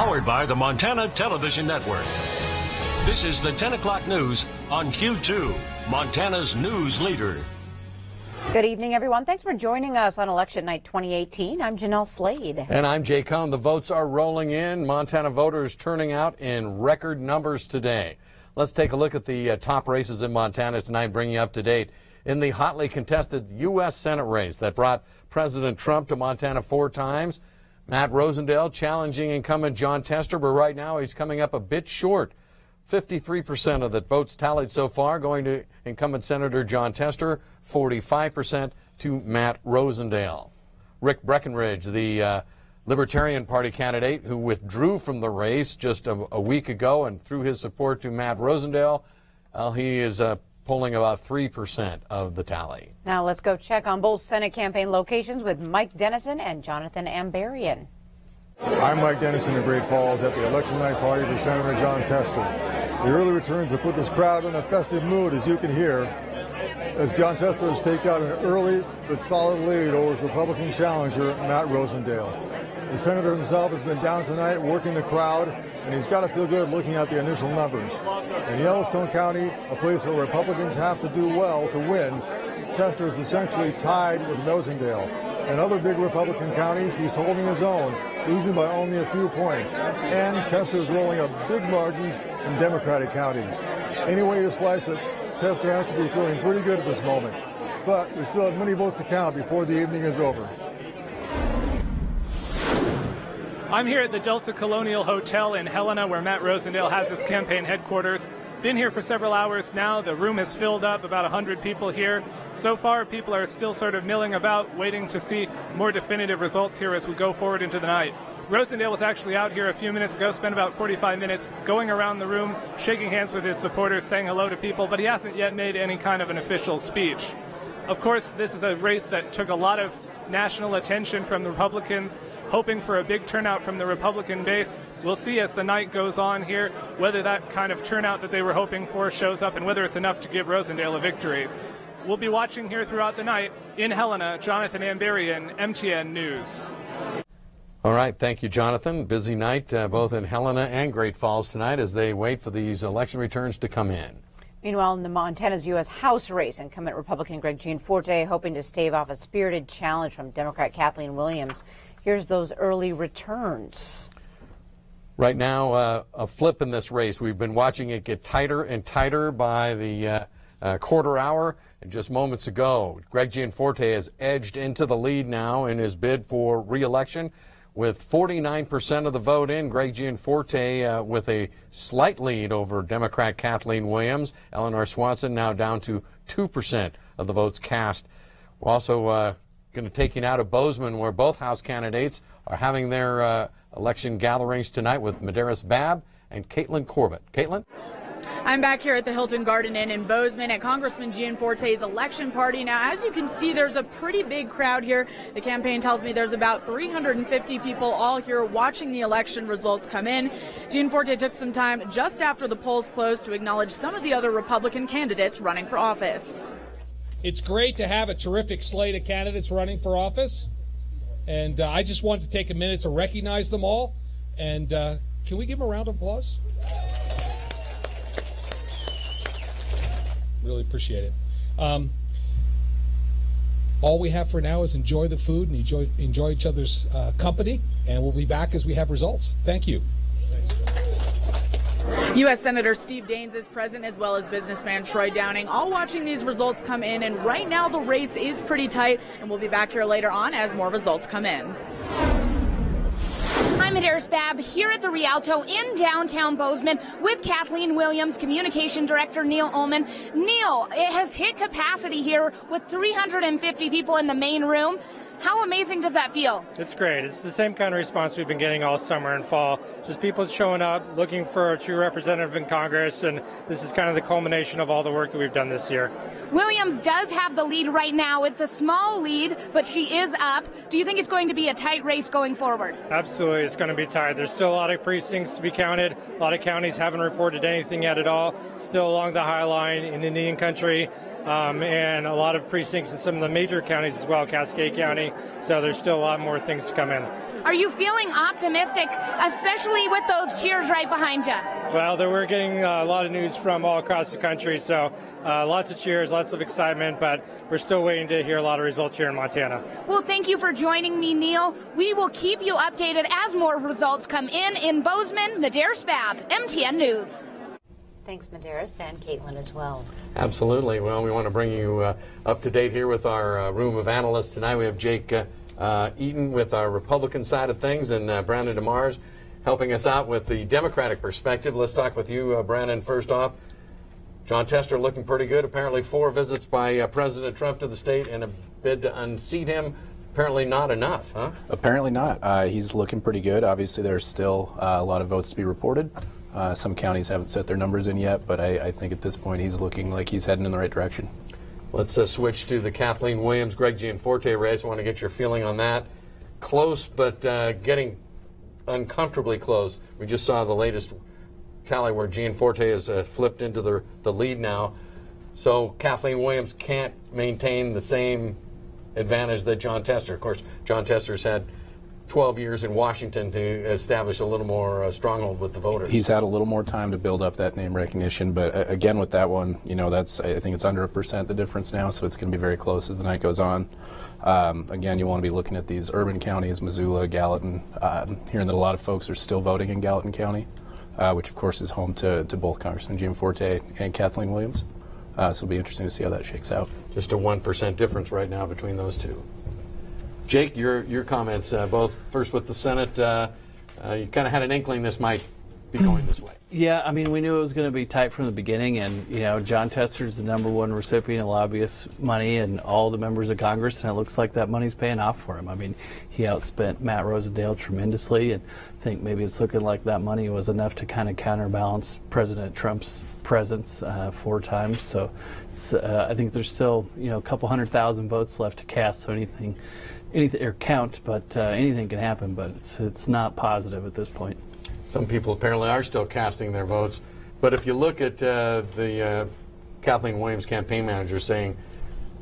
Powered by the Montana Television Network. This is the 10 o'clock news on Q2, Montana's news leader. Good evening, everyone. Thanks for joining us on Election Night 2018. I'm Janelle Slade. And I'm Jay Cohn. The votes are rolling in. Montana voters turning out in record numbers today. Let's take a look at the top races in Montana tonight, bringing you up to date. In the hotly contested U.S. Senate race that brought President Trump to Montana 4 times, Matt Rosendale challenging incumbent Jon Tester, but right now he's coming up a bit short. 53% of the votes tallied so far going to incumbent Senator Jon Tester, 45% to Matt Rosendale. Rick Breckenridge, the Libertarian Party candidate who withdrew from the race just a week ago and threw his support to Matt Rosendale, he is polling about 3% of the tally. Now let's go check on both Senate campaign locations with Mike Dennison and Jonathan Ambarian. I'm Mike Dennison of Great Falls at the election night party for Senator Jon Tester. The early returns have put this crowd in a festive mood, as you can hear, as Jon Tester has taken out an early but solid lead over his Republican challenger, Matt Rosendale. The senator himself has been down tonight working the crowd, and he's got to feel good looking at the initial numbers. In Yellowstone County, a place where Republicans have to do well to win, Tester is essentially tied with Rosendale. In other big Republican counties, he's holding his own, losing by only a few points. And Tester is rolling up big margins in Democratic counties. Any way you slice it, Tester has to be feeling pretty good at this moment. But we still have many votes to count before the evening is over. I'm here at the Delta Colonial Hotel in Helena, where Matt Rosendale has his campaign headquarters. Been here for several hours now. The room has filled up, about 100 people here. So far, people are still sort of milling about, waiting to see more definitive results here as we go forward into the night. Rosendale was actually out here a few minutes ago, spent about 45 minutes going around the room, shaking hands with his supporters, saying hello to people, but he hasn't yet made any kind of an official speech. Of course, this is a race that took a lot of national attention from the Republicans, hoping for a big turnout from the Republican base. We'll see as the night goes on here whether that kind of turnout that they were hoping for shows up and whether it's enough to give Rosendale a victory. We'll be watching here throughout the night. In Helena, Jonathan Ambarian, MTN News. All right, thank you, Jonathan. Busy night both in Helena and Great Falls tonight as they wait for these election returns to come in. Meanwhile, in the Montana's U.S. House race, incumbent Republican Greg Gianforte hoping to stave off a spirited challenge from Democrat Kathleen Williams. Here's those early returns. Right now, a flip in this race. We've been watching it get tighter and tighter by the quarter hour. And just moments ago, Greg Gianforte has edged into the lead now in his bid for re-election. With 49% of the vote in, Greg Gianforte with a slight lead over Democrat Kathleen Williams. Eleanor Swanson now down to 2% of the votes cast. We're also going to take you out of Bozeman, where both House candidates are having their election gatherings tonight with Madaris Babb and Caitlin Corbett. Caitlin? I'm back here at the Hilton Garden Inn in Bozeman at Congressman Gianforte's election party. Now, as you can see, there's a pretty big crowd here. The campaign tells me there's about 350 people all here watching the election results come in. Gianforte took some time just after the polls closed to acknowledge some of the other Republican candidates running for office. It's great to have a terrific slate of candidates running for office, and I just want to take a minute to recognize them all. And can we give them a round of applause? Really appreciate it. All we have for now is enjoy the food and enjoy each other's company, and we'll be back as we have results. Thank you. U.S. Senator Steve Daines is present, as well as businessman Troy Downing, all watching these results come in. And right now the race is pretty tight, and we'll be back here later on as more results come in. I'm Madaris Babb here at the Rialto in downtown Bozeman with Kathleen Williams, Communication Director Neil Ullman. Neil, it has hit capacity here with 350 people in the main room. How amazing does that feel? It's great. It's the same kind of response we've been getting all summer and fall. Just people showing up, looking for a true representative in Congress, and this is kind of the culmination of all the work that we've done this year. Williams does have the lead right now. It's a small lead, but she is up. Do you think it's going to be a tight race going forward? Absolutely, it's going to be tight. There's still a lot of precincts to be counted. A lot of counties haven't reported anything yet at all. Still along the High Line in Indian Country. and a lot of precincts in some of the major counties as well, Cascade County. So there's still a lot more things to come in. Are you feeling optimistic, especially with those cheers right behind you? Well, we're getting a lot of news from all across the country, so lots of cheers, lots of excitement, but we're still waiting to hear a lot of results here in Montana. Well, thank you for joining me, Neil. We will keep you updated as more results come in Bozeman. Medeiros Babb, MTN News. Thanks, Medeiros, and Caitlin as well. Absolutely. Well, we want to bring you up to date here with our room of analysts tonight. We have Jake Eaton with our Republican side of things, and Brandon DeMars helping us out with the Democratic perspective. Let's talk with you, Brandon, first off. Jon Tester looking pretty good. Apparently 4 visits by President Trump to the state in a bid to unseat him. Apparently not enough, huh? Apparently not. He's looking pretty good. Obviously, there's still a lot of votes to be reported. Some counties haven't set their numbers in yet, but I think at this point he's looking like he's heading in the right direction. Let's switch to the Kathleen Williams, Greg Gianforte race. I want to get your feeling on that. Close, but getting uncomfortably close. We just saw the latest tally where Gianforte has flipped into the lead now. So Kathleen Williams can't maintain the same advantage that Jon Tester. Of course, Jon Tester's had 12 years in Washington to establish a little more stronghold with the voters. He's had a little more time to build up that name recognition, but again with that one, you know, I think it's under 1% the difference now, so it's going to be very close as the night goes on. Again, you want to be looking at these urban counties, Missoula, Gallatin, hearing that a lot of folks are still voting in Gallatin County, which of course is home to both Congressman Gianforte and Kathleen Williams. So it'll be interesting to see how that shakes out. Just a 1% difference right now between those two. Jake, your comments, both first with the Senate, you kind of had an inkling this might be going this way. Yeah, I mean, we knew it was going to be tight from the beginning, and, you know, Jon Tester's the #1 recipient of lobbyist money and all the members of Congress, and it looks like that money's paying off for him. I mean, he outspent Matt Rosendale tremendously, and I think maybe it's looking like that money was enough to kind of counterbalance President Trump's presence 4 times. So I think there's still, you know, a couple 100,000 votes left to cast, so anything or count, but anything can happen, but it's not positive at this point. Some people apparently are still casting their votes, but if you look at the Kathleen Williams campaign manager saying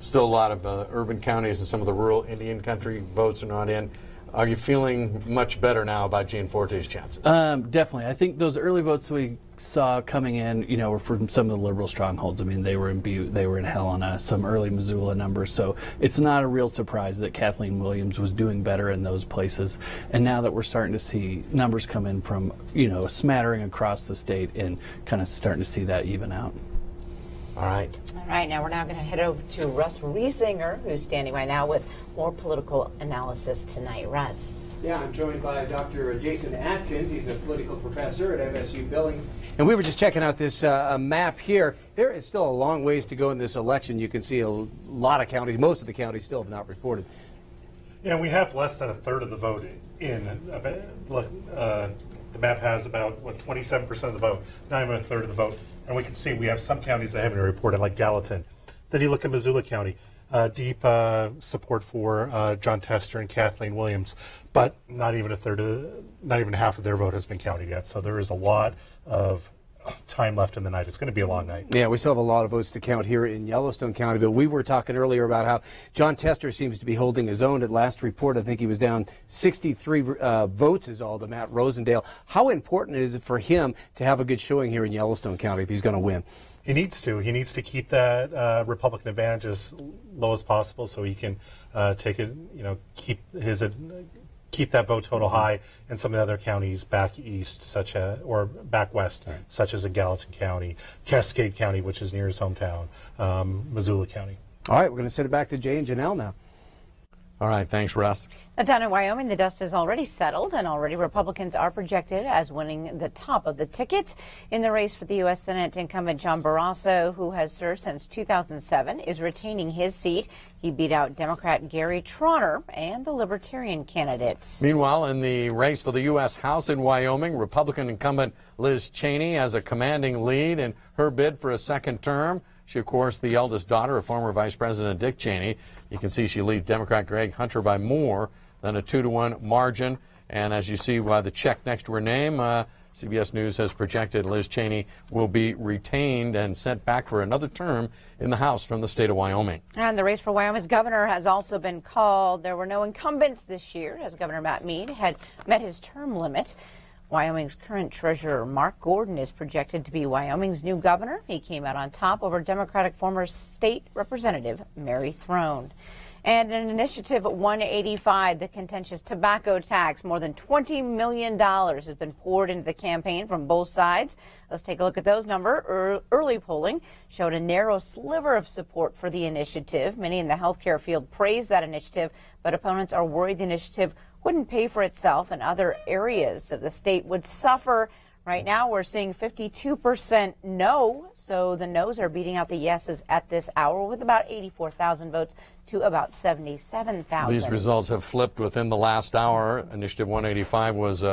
still a lot of urban counties and some of the rural Indian country votes are not in, are you feeling much better now about Gianforte's chances? Definitely. I think those early votes we saw coming in, you know, were from some of the liberal strongholds. I mean, they were in Butte, they were in Helena, some early Missoula numbers. So it's not a real surprise that Kathleen Williams was doing better in those places. And now that we're starting to see numbers come in from, you know, a smattering across the state and kind of starting to see that even out. All right. All right, now we're now going to head over to Russ Riesinger, who's standing right now with more political analysis tonight. Russ. Yeah, I'm joined by Dr. Jason Atkins. He's a political professor at MSU Billings. And we were just checking out this map here. There is still a long ways to go in this election. You can see a lot of counties, most of the counties still have not reported. Yeah, we have less than a third of the vote in. Look, the map has about, 27% of the vote, not even a third of the vote. And we can see we have some counties that haven't reported, like Gallatin. Then you look at Missoula County, deep support for Jon Tester and Kathleen Williams, but not even half of their vote has been counted yet. So there is a lot of time left in the night. It's going to be a long night. Yeah, we still have a lot of votes to count here in Yellowstone County, but we were talking earlier about how Jon Tester seems to be holding his own. At last report, I think he was down 63 votes is all to Matt Rosendale. How important is it for him to have a good showing here in Yellowstone County if he's going to win? He needs to. He needs to keep that Republican advantage as low as possible, so he can take it. You know, keep that vote total high in some of the other counties back east, or back west, such as in Gallatin County, Cascade County, which is near his hometown, Missoula County. All right, we're going to send it back to Jay and Janelle now. All right, thanks, Russ. Now, down in Wyoming, the dust is already settled, and already Republicans are projected as winning the top of the ticket in the race for the U.S. Senate. Incumbent John Barrasso, who has served since 2007, is retaining his seat. He beat out Democrat Gary Trotter and the Libertarian candidates. Meanwhile, in the race for the U.S. House in Wyoming, Republican incumbent Liz Cheney has a commanding lead in her bid for a second term. She, of course, the eldest daughter of former Vice President Dick Cheney. You can see she leads Democrat Greg Hunter by more than a 2-to-1 margin. And as you see by the check next to her name, CBS News has projected Liz Cheney will be retained and sent back for another term in the House from the state of Wyoming. And the race for Wyoming's governor has also been called. There were no incumbents this year as Governor Matt Mead had met his term limit. Wyoming's current treasurer, Mark Gordon, is projected to be Wyoming's new governor. He came out on top over Democratic former state representative Mary Throne. And in Initiative 185, the contentious tobacco tax, more than $20 million has been poured into the campaign from both sides. Let's take a look at those numbers. Early polling showed a narrow sliver of support for the initiative. Many in the healthcare field praised that initiative, but opponents are worried the initiative wouldn't pay for itself and other areas of the state would suffer. Right now, we're seeing 52% no, so the no's are beating out the yeses at this hour with about 84,000 votes to about 77,000. These results have flipped within the last hour. Initiative 185 was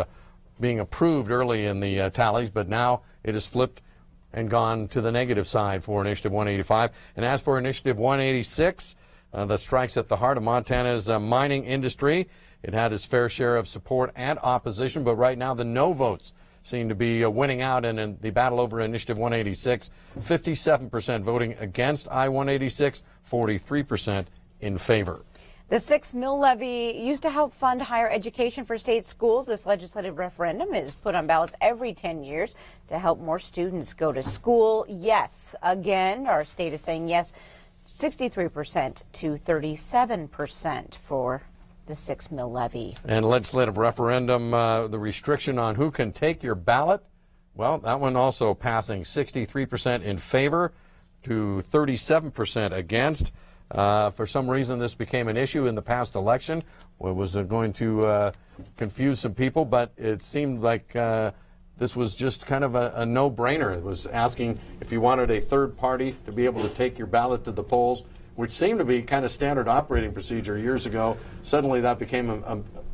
being approved early in the tallies, but now it has flipped and gone to the negative side for Initiative 185. And as for Initiative 186, that strikes at the heart of Montana's mining industry, it had its fair share of support and opposition, but right now the no votes seem to be winning out in the battle over Initiative 186. 57% voting against I-186, 43% in favor. The 6 mill levy used to help fund higher education for state schools. This legislative referendum is put on ballots every 10 years to help more students go to school. Yes, again, our state is saying yes, 63% to 37% for the 6 mill levy. And legislative referendum, the restriction on who can take your ballot, well, that one also passing 63% in favor to 37% against. For some reason, this became an issue in the past election. It was going to confuse some people, but it seemed like this was just kind of a no-brainer. It was asking if you wanted a third party to be able to take your ballot to the polls, which seemed to be kind of standard operating procedure years ago. Suddenly that became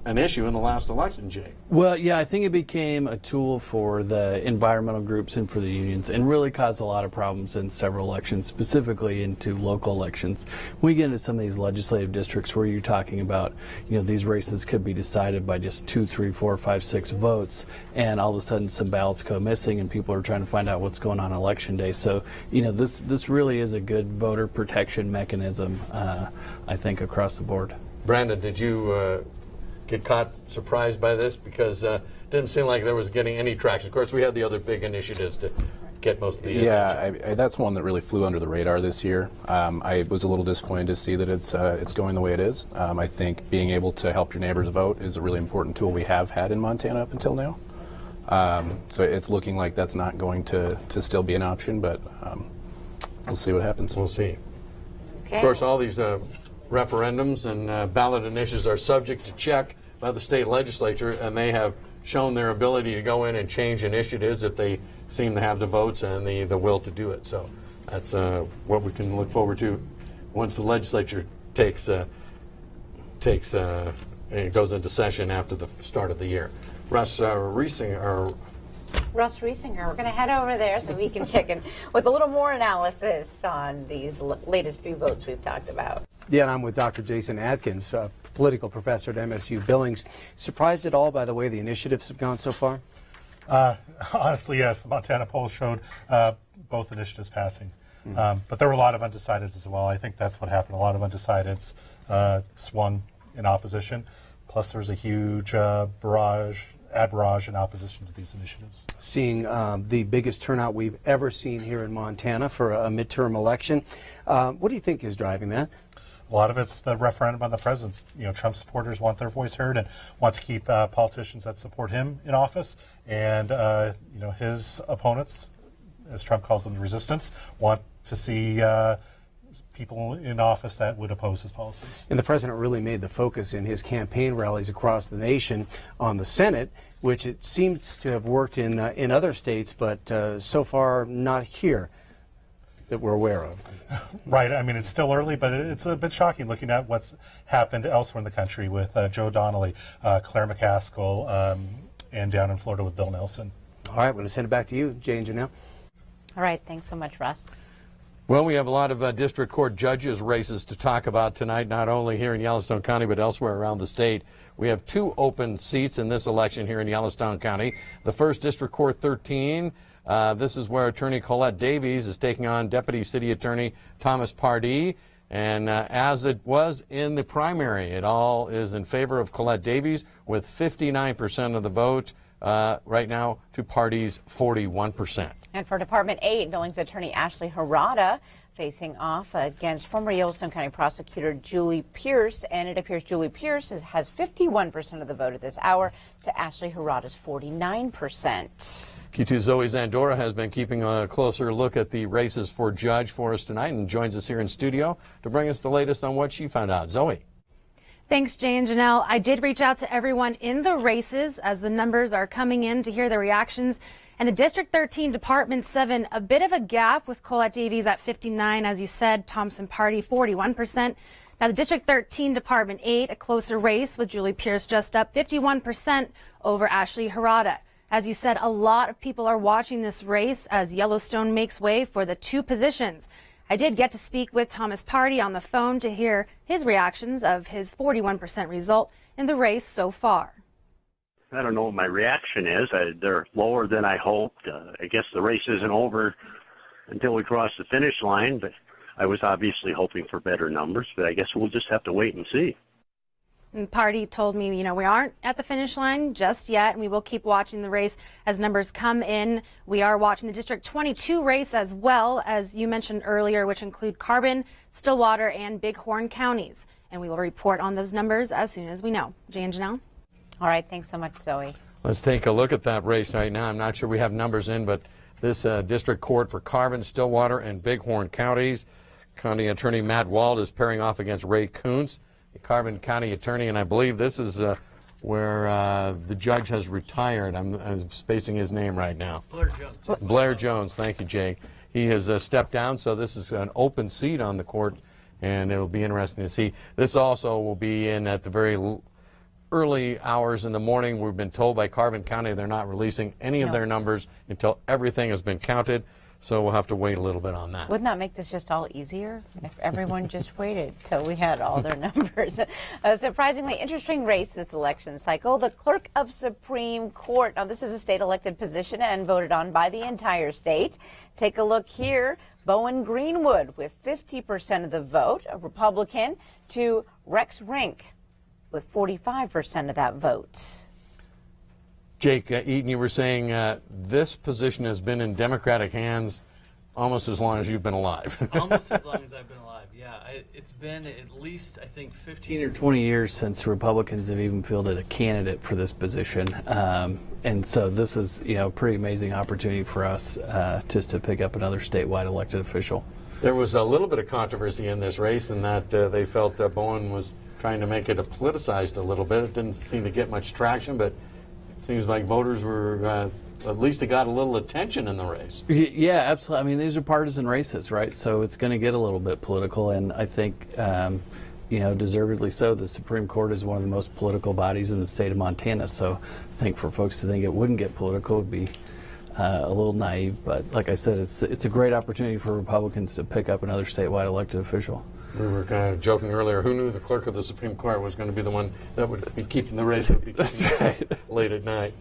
an issue in the last election, Jake. Well, yeah, I think it became a tool for the environmental groups and for the unions and really caused a lot of problems in several elections, specifically into local elections. When we get into some of these legislative districts where you're talking about, you know, these races could be decided by just 2, 3, 4, 5, 6 votes, and all of a sudden some ballots go missing and people are trying to find out what's going on election day. So, you know, this really is a good voter protection mechanism, I think, across the board. Brandon, did you get caught surprised by this? Because it didn't seem like there was getting any traction. Of course, we had the other big initiatives to get most of the attention. Yeah, that's one that really flew under the radar this year. I was a little disappointed to see that it's going the way it is. I think being able to help your neighbors vote is a really important tool we have had in Montana up until now. So it's looking like that's not going to still be an option, but we'll see what happens. We'll see. Okay. Of course, all these referendums and ballot initiatives are subject to check by the state legislature, and they have shown their ability to go in and change initiatives if they seem to have the votes and the will to do it. So that's what we can look forward to once the legislature goes into session after the start of the year. Russ Riesinger, we're going to head over there so we can check in with a little more analysis on these latest few votes we've talked about. Yeah, and I'm with Dr. Jason Atkins, political professor at MSU Billings. Surprised at all by the way the initiatives have gone so far? Honestly, yes. The Montana poll showed both initiatives passing. But there were a lot of undecideds as well. I think that's what happened. A lot of undecideds swung in opposition. Plus, there was a huge barrage in opposition to these initiatives. Seeing the biggest turnout we've ever seen here in Montana for a midterm election. What do you think is driving that? A lot of it's the referendum on the presidents. You know, Trump supporters want their voice heard and want to keep politicians that support him in office. And, you know, his opponents, as Trump calls them, the resistance, want to see people in office that would oppose his policies. And the president really made the focus in his campaign rallies across the nation on the Senate, which it seems to have worked in other states, but so far not here that we're aware of. Right. I mean, it's still early, but it's a bit shocking looking at what's happened elsewhere in the country with Joe Donnelly, Claire McCaskill, and down in Florida with Bill Nelson. All right, we're going to send it back to you, Jay and Janelle. All right. Thanks so much, Russ. Well, we have a lot of district court judges races to talk about tonight, not only here in Yellowstone County, but elsewhere around the state. We have 2 open seats in this election here in Yellowstone County. The first District Court 13, this is where Attorney Colette Davies is taking on Deputy City Attorney Thomas Pardee. And as it was in the primary, it all is in favor of Colette Davies with 59% of the vote right now to Pardee's 41%. And for Department 8, Billings Attorney Ashley Harada facing off against former Yellowstone County Prosecutor Julie Pierce. And it appears Julie Pierce has 51% of the vote at this hour to Ashley Harada's 49%. Q2's Zoe Zandora has been keeping a closer look at the races for judge for us tonight and joins us here in studio to bring us the latest on what she found out. Zoe. Thanks, Jay and Janelle. I did reach out to everyone in the races as the numbers are coming in to hear their reactions. And the District 13, Department 7, a bit of a gap with Colette Davies at 59, as you said, Thompson Pardee 41%. Now the District 13, Department 8, a closer race with Julie Pierce just up 51% over Ashley Harada. As you said, a lot of people are watching this race as Yellowstone makes way for the 2 positions. I did get to speak with Thomas Pardee on the phone to hear his reactions of his 41% result in the race so far. I don't know what my reaction is. They're lower than I hoped. I guess the race isn't over until we cross the finish line, but I was obviously hoping for better numbers, but I guess we'll just have to wait and see. And Pardee told me, we aren't at the finish line just yet, and we will keep watching the race as numbers come in. We are watching the District 22 race as well, as you mentioned earlier, which include Carbon, Stillwater, and Bighorn counties. And we will report on those numbers as soon as we know. Jay and Janelle? All right, thanks so much, Zoe. Let's take a look at that race right now. I'm not sure we have numbers in, but this district court for Carbon, Stillwater, and Bighorn counties. County Attorney Matt Wald is pairing off against Ray Kuntz, the Carbon County Attorney, and I believe this is where the judge has retired. I'm spacing his name right now. Blair Jones. Blair Jones, thank you, Jake. He has stepped down, so this is an open seat on the court, and it will be interesting to see. This also will be in at the very early hours in the morning. We've been told by Carbon County they're not releasing any of their numbers until everything has been counted, so we'll have to wait a little bit on that. Wouldn't that make this just all easier if everyone just waited till we had all their numbers? A surprisingly interesting race this election cycle. The Clerk of Supreme Court. Now, this is a state elected position and voted on by the entire state. Take a look here. Bowen Greenwood with 50% of the vote, a Republican, to Rex Rink with 45% of that vote. Jake Eaton, you were saying this position has been in Democratic hands almost as long as you've been alive. Almost as long as I've been alive, yeah. It's been at least, I think, 15 or 20 years since Republicans have even fielded a candidate for this position. And so this is, a pretty amazing opportunity for us just to pick up another statewide elected official. There was a little bit of controversy in this race in that they felt Bowen was trying to make it politicized a little bit. It didn't seem to get much traction, but it seems like voters were, at least it got a little attention in the race. Yeah, absolutely. I mean, these are partisan races, right? So it's going to get a little bit political, and I think, deservedly so. The Supreme Court is one of the most political bodies in the state of Montana, so I think for folks to think it wouldn't get political would be a little naive. But like I said, it's a great opportunity for Republicans to pick up another statewide elected official. We were kind of joking earlier, who knew the clerk of the Supreme Court was going to be the one that would be keeping the race up late at night.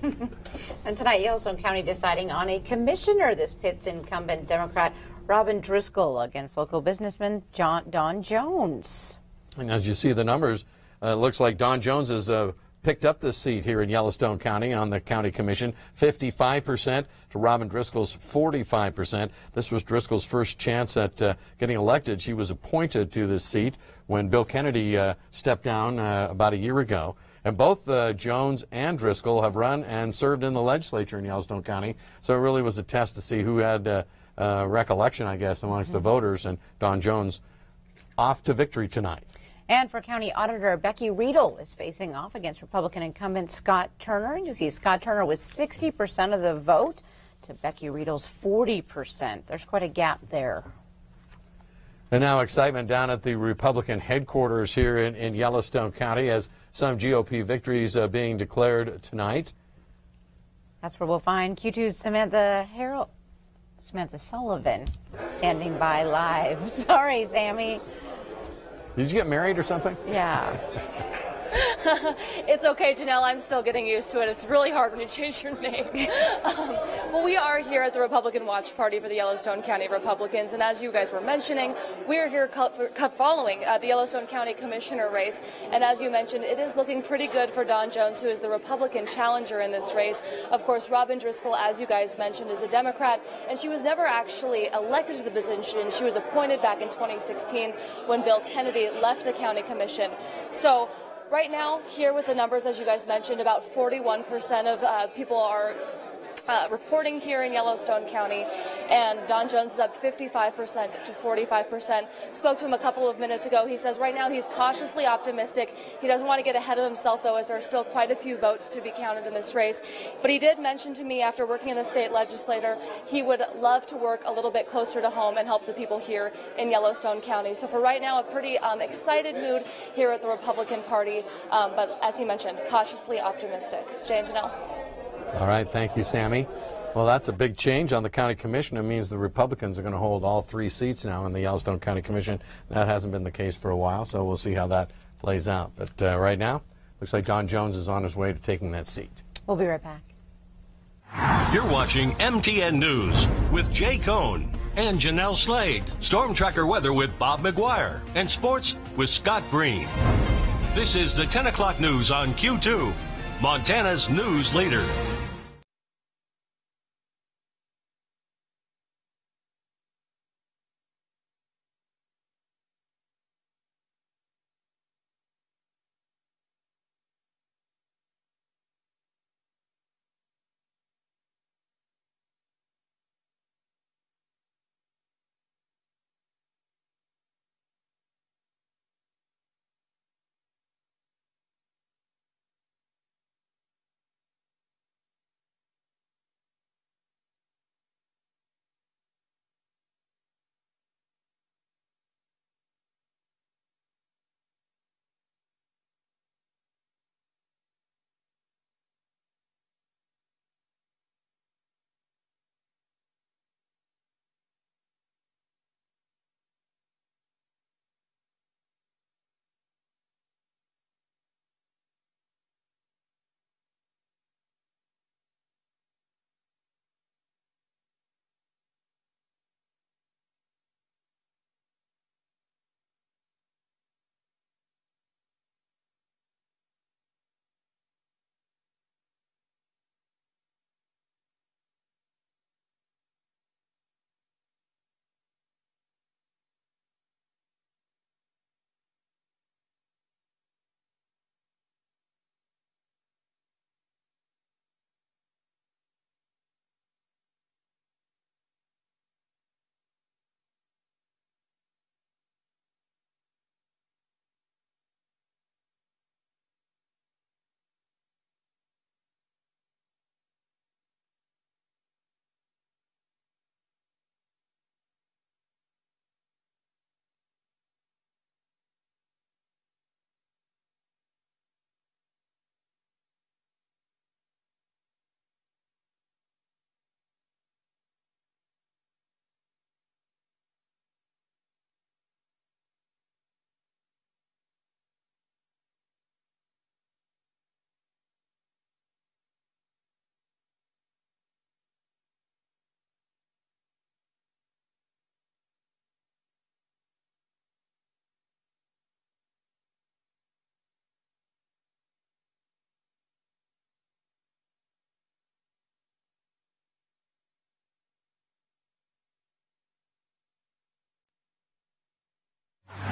And tonight, Yellowstone County deciding on a commissioner. This pits incumbent Democrat Robin Driscoll against local businessman Don Jones. And as you see the numbers, it looks like Don Jones has picked up this seat here in Yellowstone County on the county commission, 55% to Robin Driscoll's 45%. This was Driscoll's first chance at getting elected. She was appointed to this seat when Bill Kennedy stepped down about a year ago. And both Jones and Driscoll have run and served in the legislature in Yellowstone County. So it really was a test to see who had recollection, I guess, amongst the voters. And Don Jones off to victory tonight. And for County Auditor, Becky Riedel is facing off against Republican incumbent Scott Turner. You see Scott Turner with 60% of the vote to Becky Riedel's 40%. There's quite a gap there. And now excitement down at the Republican headquarters here in Yellowstone County as some GOP victories being declared tonight. That's where we'll find Q2's Samantha Samantha Sullivan standing by live. Sorry, Sammy. Did you get married or something? Yeah. It's okay, Janelle. I'm still getting used to it. It's really hard when you change your name. Well, we are here at the Republican Watch Party for the Yellowstone County Republicans, and as you guys were mentioning, we are here following the Yellowstone County Commissioner race, and as you mentioned, it is looking pretty good for Dawn Jones, who is the Republican challenger in this race. Of course, Robin Driscoll, as you guys mentioned, is a Democrat, and she was never actually elected to the position. She was appointed back in 2016 when Bill Kennedy left the county commission. So right now, here with the numbers, as you guys mentioned, about 41% of people are reporting here in Yellowstone County, and Dawn Jones is up 55% to 45%. Spoke to him a couple of minutes ago. He says right now he's cautiously optimistic. He doesn't want to get ahead of himself, though, as there are still quite a few votes to be counted in this race. But he did mention to me, after working in the state legislature, he would love to work a little bit closer to home and help the people here in Yellowstone County. So for right now, a pretty excited mood here at the Republican Party, but as he mentioned, cautiously optimistic. Jay and Janelle. All right, thank you, Sammy. Well, that's a big change on the county commission. It means the Republicans are going to hold all 3 seats now in the Yellowstone County Commission. That hasn't been the case for a while, so we'll see how that plays out. But right now, looks like Dawn Jones is on his way to taking that seat. We'll be right back. You're watching MTN News with Jay Cohn and Janelle Slade. Storm Tracker weather with Bob McGuire. And sports with Scott Green. This is the 10 o'clock news on Q2, Montana's news leader.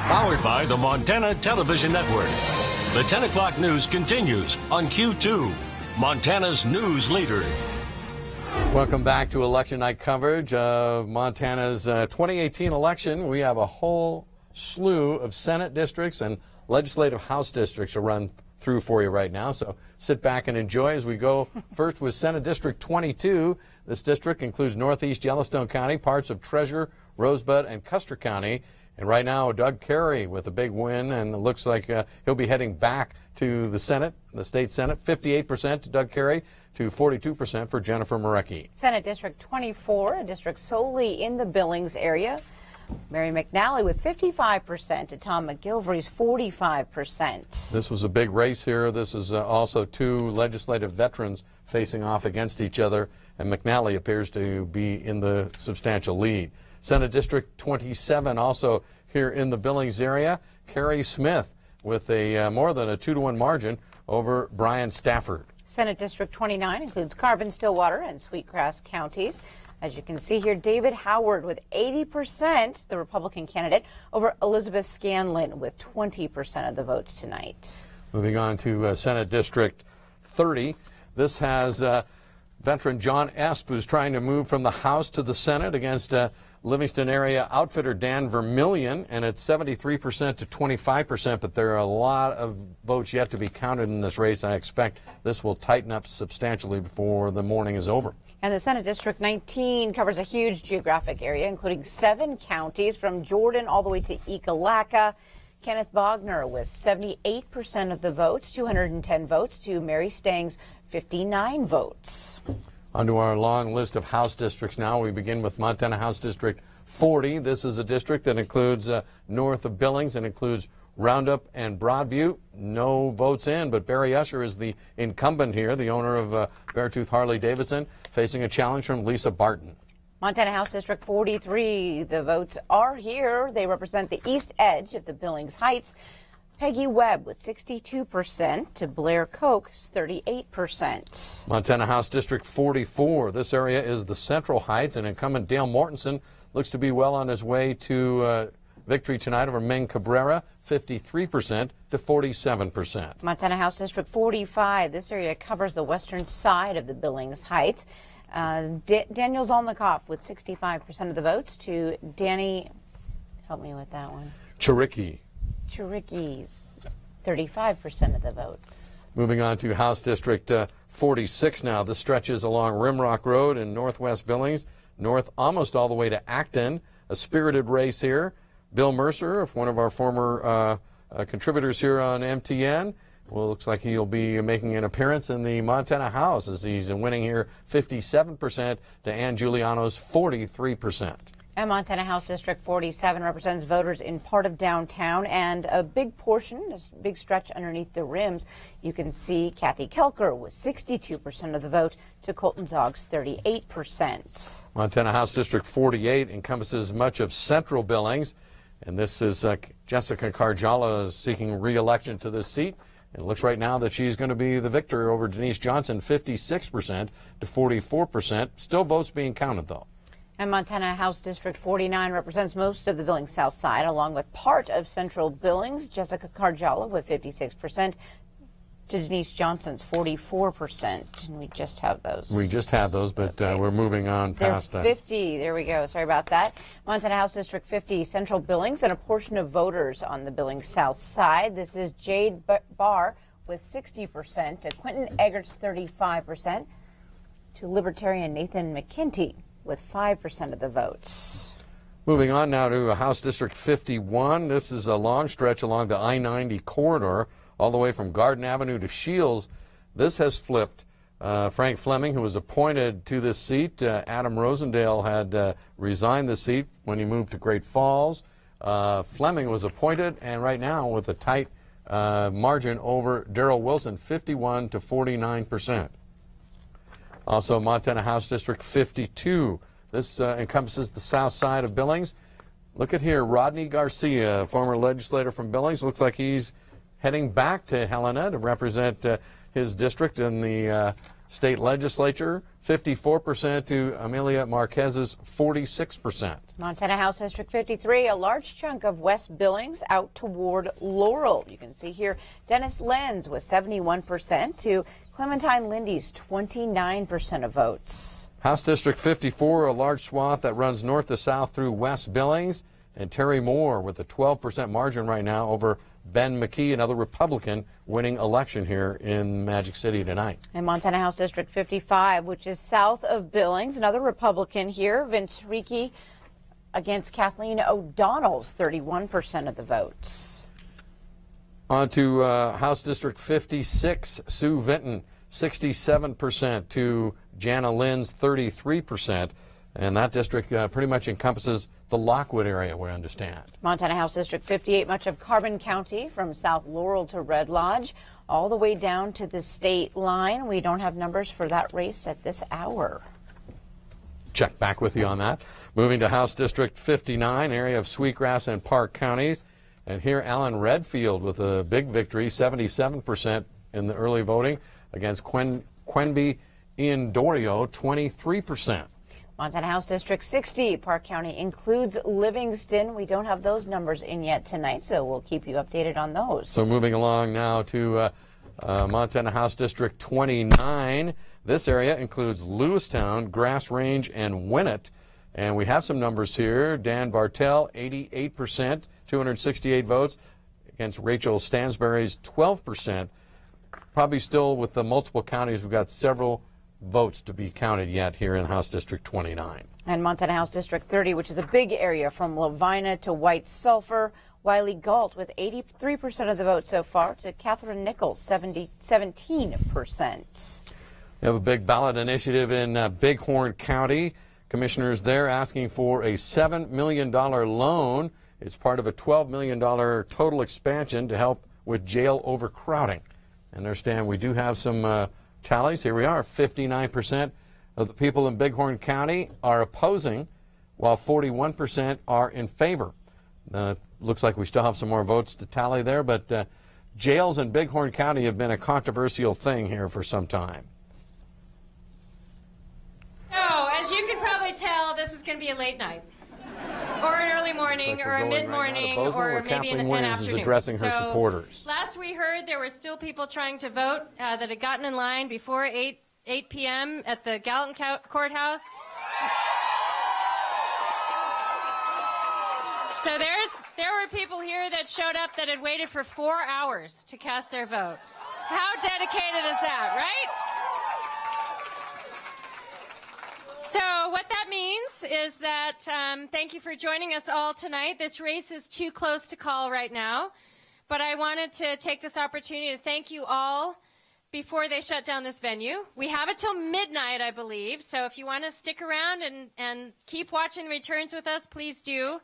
Powered by the Montana Television Network. The 10 o'clock news continues on Q2, Montana's news leader. Welcome back to election night coverage of Montana's 2018 election. We have a whole slew of Senate districts and legislative House districts to run through for you right now. So sit back and enjoy as we go first with Senate District 22. This district includes northeast Yellowstone County, parts of Treasure, Rosebud, and Custer County. And right now, Doug Carey with a big win, and it looks like he'll be heading back to the Senate, the state Senate. 58% to Doug Carey, to 42% for Jennifer Marecki. Senate District 24, a district solely in the Billings area. Mary McNally with 55% to Tom McGilvery's 45%. This was a big race here. This is also two legislative veterans facing off against each other, and McNally appears to be in the substantial lead. Senate District 27 also here in the Billings area. Carrie Smith with a more than a 2-to-1 margin over Brian Stafford. Senate District 29 includes Carbon, Stillwater, and Sweetgrass counties. As you can see here, David Howard with 80%, the Republican candidate, over Elizabeth Scanlon with 20% of the votes tonight. Moving on to Senate District 30. This has veteran John Esp, who's trying to move from the House to the Senate against Livingston area outfitter Dan Vermillion, and it's 73% to 25%, but there are a lot of votes yet to be counted in this race. I expect this will tighten up substantially before the morning is over. And the Senate District 19 covers a huge geographic area, including 7 counties from Jordan all the way to Ekalaka. Kenneth Bogner with 78% of the votes, 210 votes to Mary Stang's 59 votes. Onto our long list of House districts now. We begin with Montana House District 40. This is a district that includes north of Billings and includes Roundup and Broadview. No votes in, but Barry Usher is the incumbent here, the owner of Beartooth Harley-Davidson, facing a challenge from Lisa Barton. Montana House District 43, the votes are here. They represent the east edge of the Billings Heights. Peggy Webb with 62% to Blair Koch's 38%. Montana House District 44. This area is the Central Heights, and incumbent Dale Mortensen looks to be well on his way to victory tonight over Ming Cabrera, 53% to 47%. Montana House District 45. This area covers the western side of the Billings Heights. Daniel Zolnikoff with 65% of the votes to Danny, help me with that one. Chiriki's 35% of the votes. Moving on to House District 46 now. This stretches along Rimrock Road in northwest Billings, north almost all the way to Acton. A spirited race here. Bill Mercer, one of our former contributors here on MTN, well, looks like he'll be making an appearance in the Montana House as he's winning here 57% to Ann Giuliano's 43%. And Montana House District 47 represents voters in part of downtown, and a big portion, this big stretch underneath the rims, you can see Kathy Kelker with 62% of the vote to Colton Zogg's 38%. Montana House District 48 encompasses much of central Billings, and this is Jessica Carjala seeking re-election to this seat. It looks right now that she's going to be the victor over Denise Johnson, 56% to 44%. Still votes being counted, though. And Montana House District 49 represents most of the Billings South Side, along with part of Central Billings. Jessica Carjala with 56% to Denise Johnson's 44%. And we just have those. We just have those, but okay. We're moving on past that. 50. There we go. Sorry about that. Montana House District 50, Central Billings, and a portion of voters on the Billings South Side. This is Jade Barr with 60% to Quentin Eggert's 35% to Libertarian Nathan McKinty with 5% of the votes. Moving on now to House District 51. This is a long stretch along the I-90 corridor, all the way from Garden Avenue to Shields. This has flipped. Frank Fleming, who was appointed to this seat, Adam Rosendale had resigned the seat when he moved to Great Falls. Fleming was appointed, and right now with a tight margin over Darrell Wilson, 51 to 49%. Also, Montana House District 52. This encompasses the south side of Billings. Look at here, Rodney Garcia, former legislator from Billings. Looks like he's heading back to Helena to represent his district in the state legislature. 54% to Amelia Marquez's 46%. Montana House District 53, a large chunk of West Billings out toward Laurel. You can see here Dennis Lenz with 71% to Clementine Lindy's 29% of votes. House District 54, a large swath that runs north to south through West Billings, and Terry Moore with a 12% margin right now over Ben McKee, another Republican, winning election here in Magic City tonight. And Montana House District 55, which is south of Billings, another Republican here, Vince Ricci against Kathleen O'Donnell's 31% of the votes. On to House District 56, Sue Vinton, 67% to Jana Lynn's 33%. And that district pretty much encompasses the Lockwood area, we understand. Montana House District 58, much of Carbon County from South Laurel to Red Lodge, all the way down to the state line. We don't have numbers for that race at this hour. Check back with you on that. Moving to House District 59, area of Sweetgrass and Park counties. And here, Alan Redfield with a big victory, 77% in the early voting against Quenby Ian Dorio, 23%. Montana House District 60, Park County includes Livingston. We don't have those numbers in yet tonight, so we'll keep you updated on those. So moving along now to Montana House District 29. This area includes Lewistown, Grass Range, and Winnett. And we have some numbers here. Dan Bartel, 88%, 268 votes, against Rachel Stansberry's 12%. Probably still with the multiple counties, we've got several votes to be counted yet here in House District 29. And Montana House District 30, which is a big area from Lavina to White Sulphur, Wiley Galt with 83% of the vote so far to Catherine Nichols, 17%. We have a big ballot initiative in Bighorn County. Commissioners there asking for a $7 million loan. It's part of a $12 million total expansion to help with jail overcrowding. I understand we do have some tallies. Here we are. 59% of the people in Bighorn County are opposing, while 41% are in favor. Looks like we still have some more votes to tally there, but jails in Bighorn County have been a controversial thing here for some time. So, as you can probably tell, this is going to be a late night, or an early morning, or a mid-morning, or maybe an afternoon. Is addressing her supporters. Last we heard, there were still people trying to vote that had gotten in line before 8 p.m. at the Gallatin Courthouse. So there were people here that showed up that had waited for 4 hours to cast their vote. How dedicated is that, right? So what that means is that thank you for joining us all tonight. This race is too close to call right now, but I wanted to take this opportunity to thank you all before they shut down this venue. We have it till midnight, I believe, so if you want to stick around and keep watching the returns with us, please do.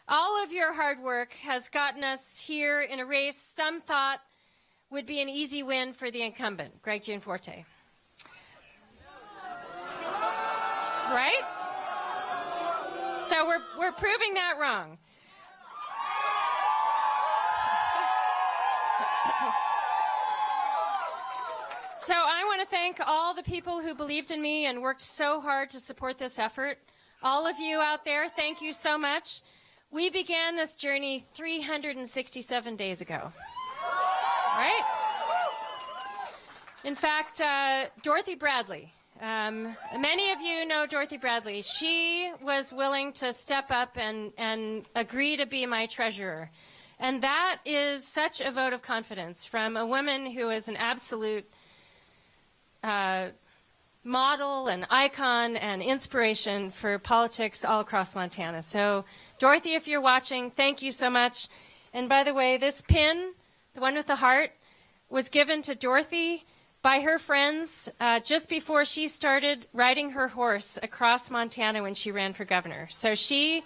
All of your hard work has gotten us here in a race some thought would be an easy win for the incumbent, Greg Gianforte. Right? So we're proving that wrong. So I want to thank all the people who believed in me and worked so hard to support this effort. All of you out there, thank you so much. We began this journey 367 days ago. Right? In fact, Dorothy Bradley, many of you know Dorothy Bradley. She was willing to step up and agree to be my treasurer. And that is such a vote of confidence from a woman who is an absolute model and icon and inspiration for politics all across Montana. So, Dorothy, if you're watching, thank you so much. And by the way, this pin, the one with the heart, was given to Dorothy by her friends just before she started riding her horse across Montana when she ran for governor. So she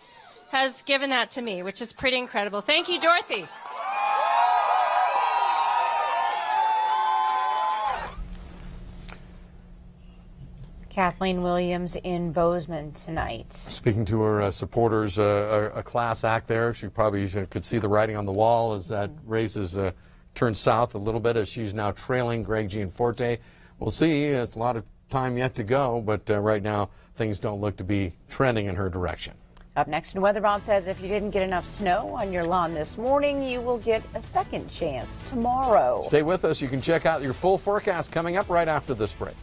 has given that to me, which is pretty incredible. Thank you, Dorothy. Kathleen Williams in Bozeman tonight. Speaking to her supporters, a class act there. She probably could see the writing on the wall as that race is turned south a little bit as she's now trailing Greg Gianforte. We'll see. It's a lot of time yet to go, but right now things don't look to be trending in her direction. Up next, Weather Bob says if you didn't get enough snow on your lawn this morning, you will get a second chance tomorrow. Stay with us. You can check out your full forecast coming up right after this break.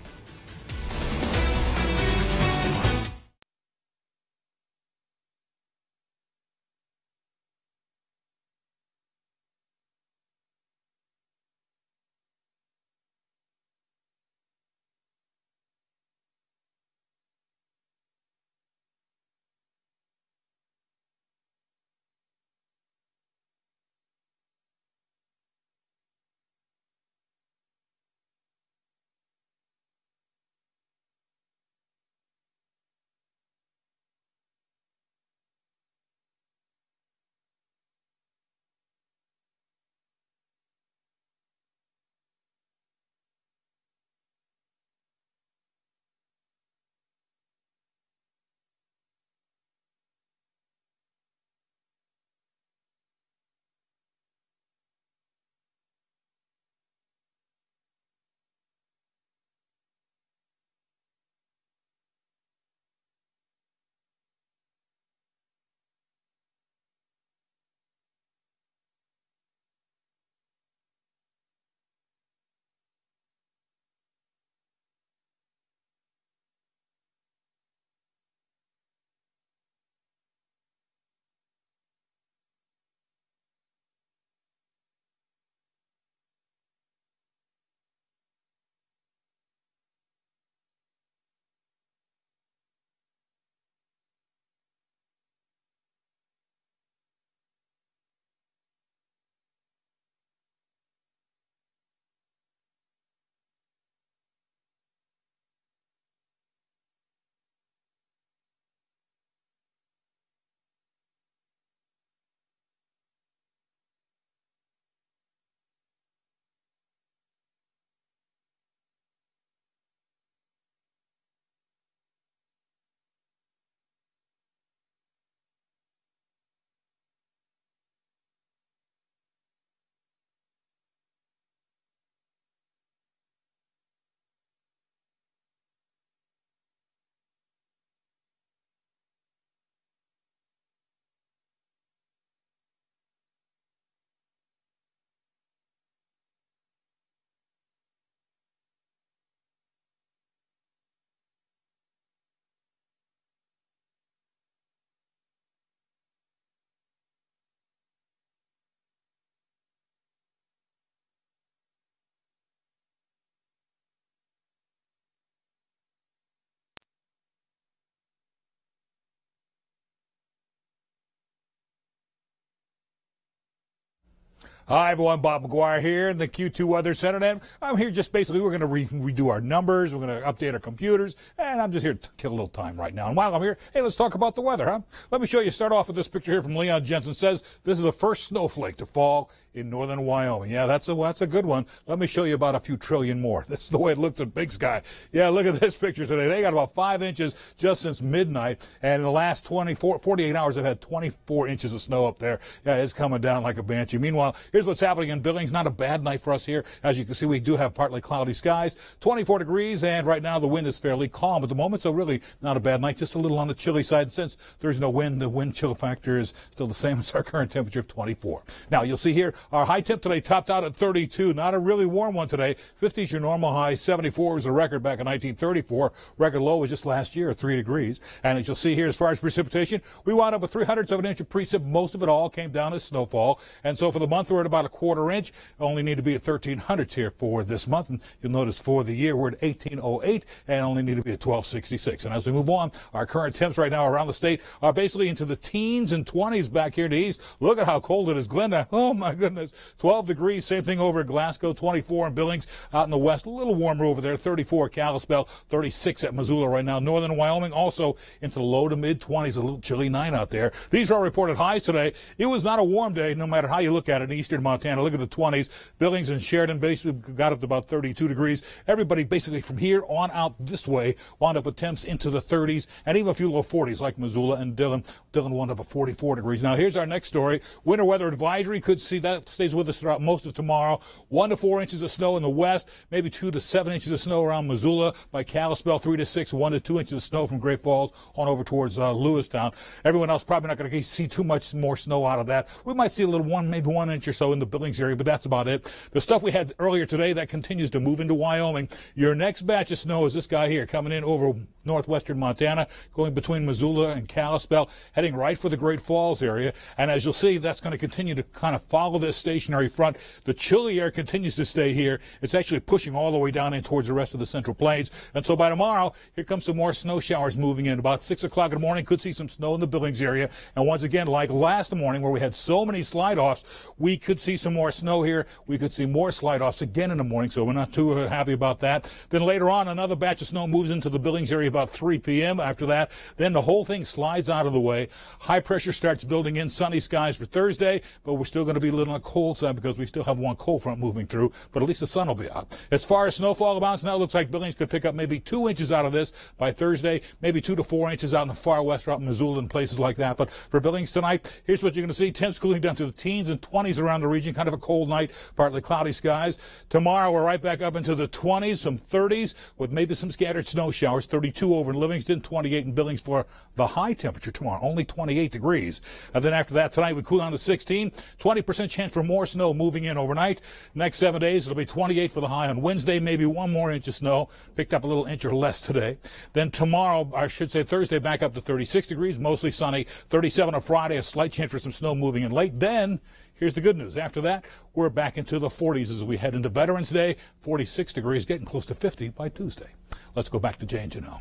Hi, everyone. Bob McGuire here in the Q2 Weather Center. And I'm here just basically, we're going to redo our numbers. We're going to update our computers. And I'm just here to kill a little time right now. And while I'm here, hey, let's talk about the weather, huh? Let me show you. Start off with this picture here from Leon Jensen. Says this is the first snowflake to fall in northern Wyoming. Yeah, that's a good one. Let me show you about a few trillion more. That's the way it looks at Big Sky. Yeah, look at this picture today. They got about 5 inches just since midnight. And in the last 48 hours, they've had 24 inches of snow up there. Yeah, it's coming down like a banshee. Meanwhile, here's what's happening in Billings. Not a bad night for us here. As you can see, we do have partly cloudy skies, 24 degrees, and right now the wind is fairly calm at the moment, so really not a bad night, just a little on the chilly side. Since there's no wind, the wind chill factor is still the same as our current temperature of 24. Now, you'll see here, our high temp today topped out at 32. Not a really warm one today. 50 is your normal high. 74 was the record back in 1934. Record low was just last year, 3 degrees. And as you'll see here, as far as precipitation, we wound up with 300ths of an inch of precip. Most of it all came down as snowfall. And so for the month, we're at about a quarter inch. Only need to be at 1300s here for this month. And you'll notice for the year, we're at 1808 and only need to be at 1266. And as we move on, our current temps right now around the state are basically into the teens and 20s back here in the east. Look at how cold it is. Glenda, oh my goodness, 12 degrees. Same thing over at Glasgow, 24 in Billings. Out in the west, a little warmer over there, 34 at Kalispell, 36 at Missoula right now. Northern Wyoming also into the low to mid 20s, a little chilly night out there. These are reported highs today. It was not a warm day, no matter how you look at it in eastern Montana. Look at the 20s. Billings and Sheridan basically got up to about 32 degrees. Everybody basically from here on out this way wound up with temps into the 30s and even a few low 40s like Missoula and Dillon. Dillon wound up at 44 degrees. Now here's our next story. Winter weather advisory could see that stays with us throughout most of tomorrow. 1 to 4 inches of snow in the west, maybe 2 to 7 inches of snow around Missoula. By Kalispell, 3 to 6, 1 to 2 inches of snow from Great Falls on over towards Lewistown. Everyone else probably not going to see too much more snow out of that. We might see a little maybe 1 inch or so in the Billings area, but that's about it. The stuff we had earlier today, that continues to move into Wyoming. Your next batch of snow is this guy here coming in over northwestern Montana, going between Missoula and Kalispell, heading right for the Great Falls area. And as you'll see, that's going to continue to kind of follow this stationary front. The chilly air continues to stay here. It's actually pushing all the way down in towards the rest of the Central Plains. And so by tomorrow, here comes some more snow showers moving in. About 6 o'clock in the morning, could see some snow in the Billings area. And once again, like last morning where we had so many slide-offs, we could see some more snow here. We could see more slide-offs again in the morning, so we're not too happy about that. Then later on, another batch of snow moves into the Billings area about 3 p.m. After that, then the whole thing slides out of the way. High pressure starts building in, sunny skies for Thursday, but we're still going to be a little on the cold side because we still have one cold front moving through, but at least the sun will be out. As far as snowfall amounts, now it looks like Billings could pick up maybe 2 inches out of this by Thursday, maybe 2 to 4 inches out in the far west, out in Missoula and places like that. But for Billings tonight, here's what you're going to see. Temps cooling down to the teens and 20s around the region, kind of a cold night, partly cloudy skies. Tomorrow, we're right back up into the 20s, some 30s, with maybe some scattered snow showers. 32 over in Livingston, 28 in Billings for the high temperature tomorrow, only 28 degrees. And then after that, tonight we cool down to 16, 20% chance for more snow moving in overnight. Next 7 days, it'll be 28 for the high. On Wednesday, maybe 1 more inch of snow. Picked up a little inch or less today. Then tomorrow, I should say Thursday, back up to 36 degrees, mostly sunny. 37 on Friday, a slight chance for some snow moving in late. Then, here's the good news. After that, we're back into the 40s as we head into Veterans Day. 46 degrees, getting close to 50 by Tuesday. Let's go back to Jay and Janelle.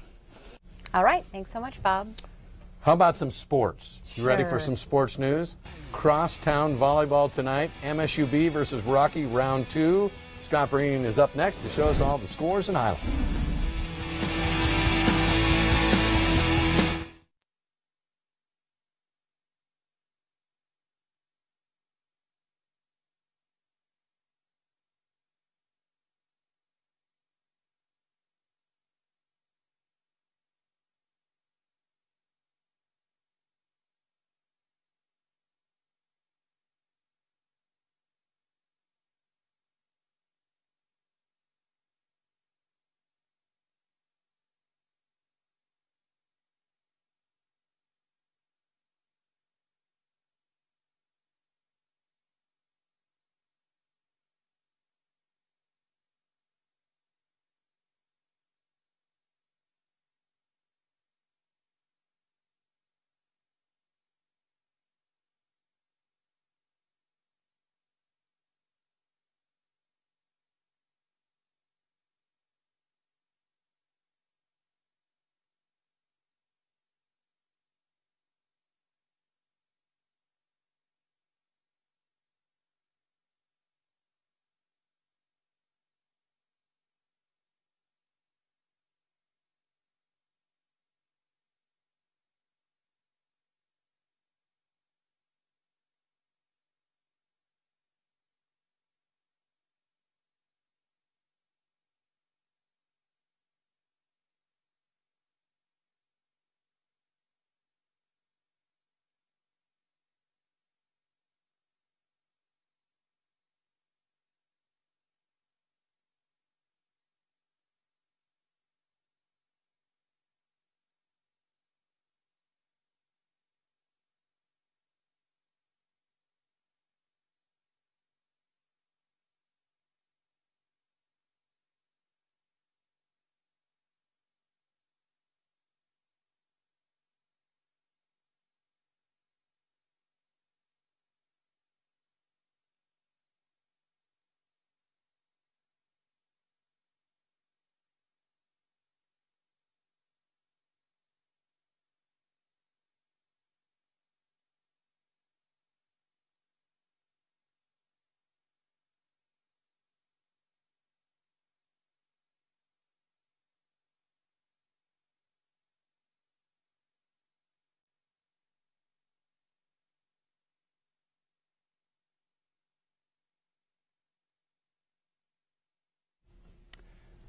All right. Thanks so much, Bob. How about some sports? You ready for Sure. some sports news? Crosstown volleyball tonight. MSUB versus Rocky, round 2. Scott Breen is up next to show us all the scores and highlights.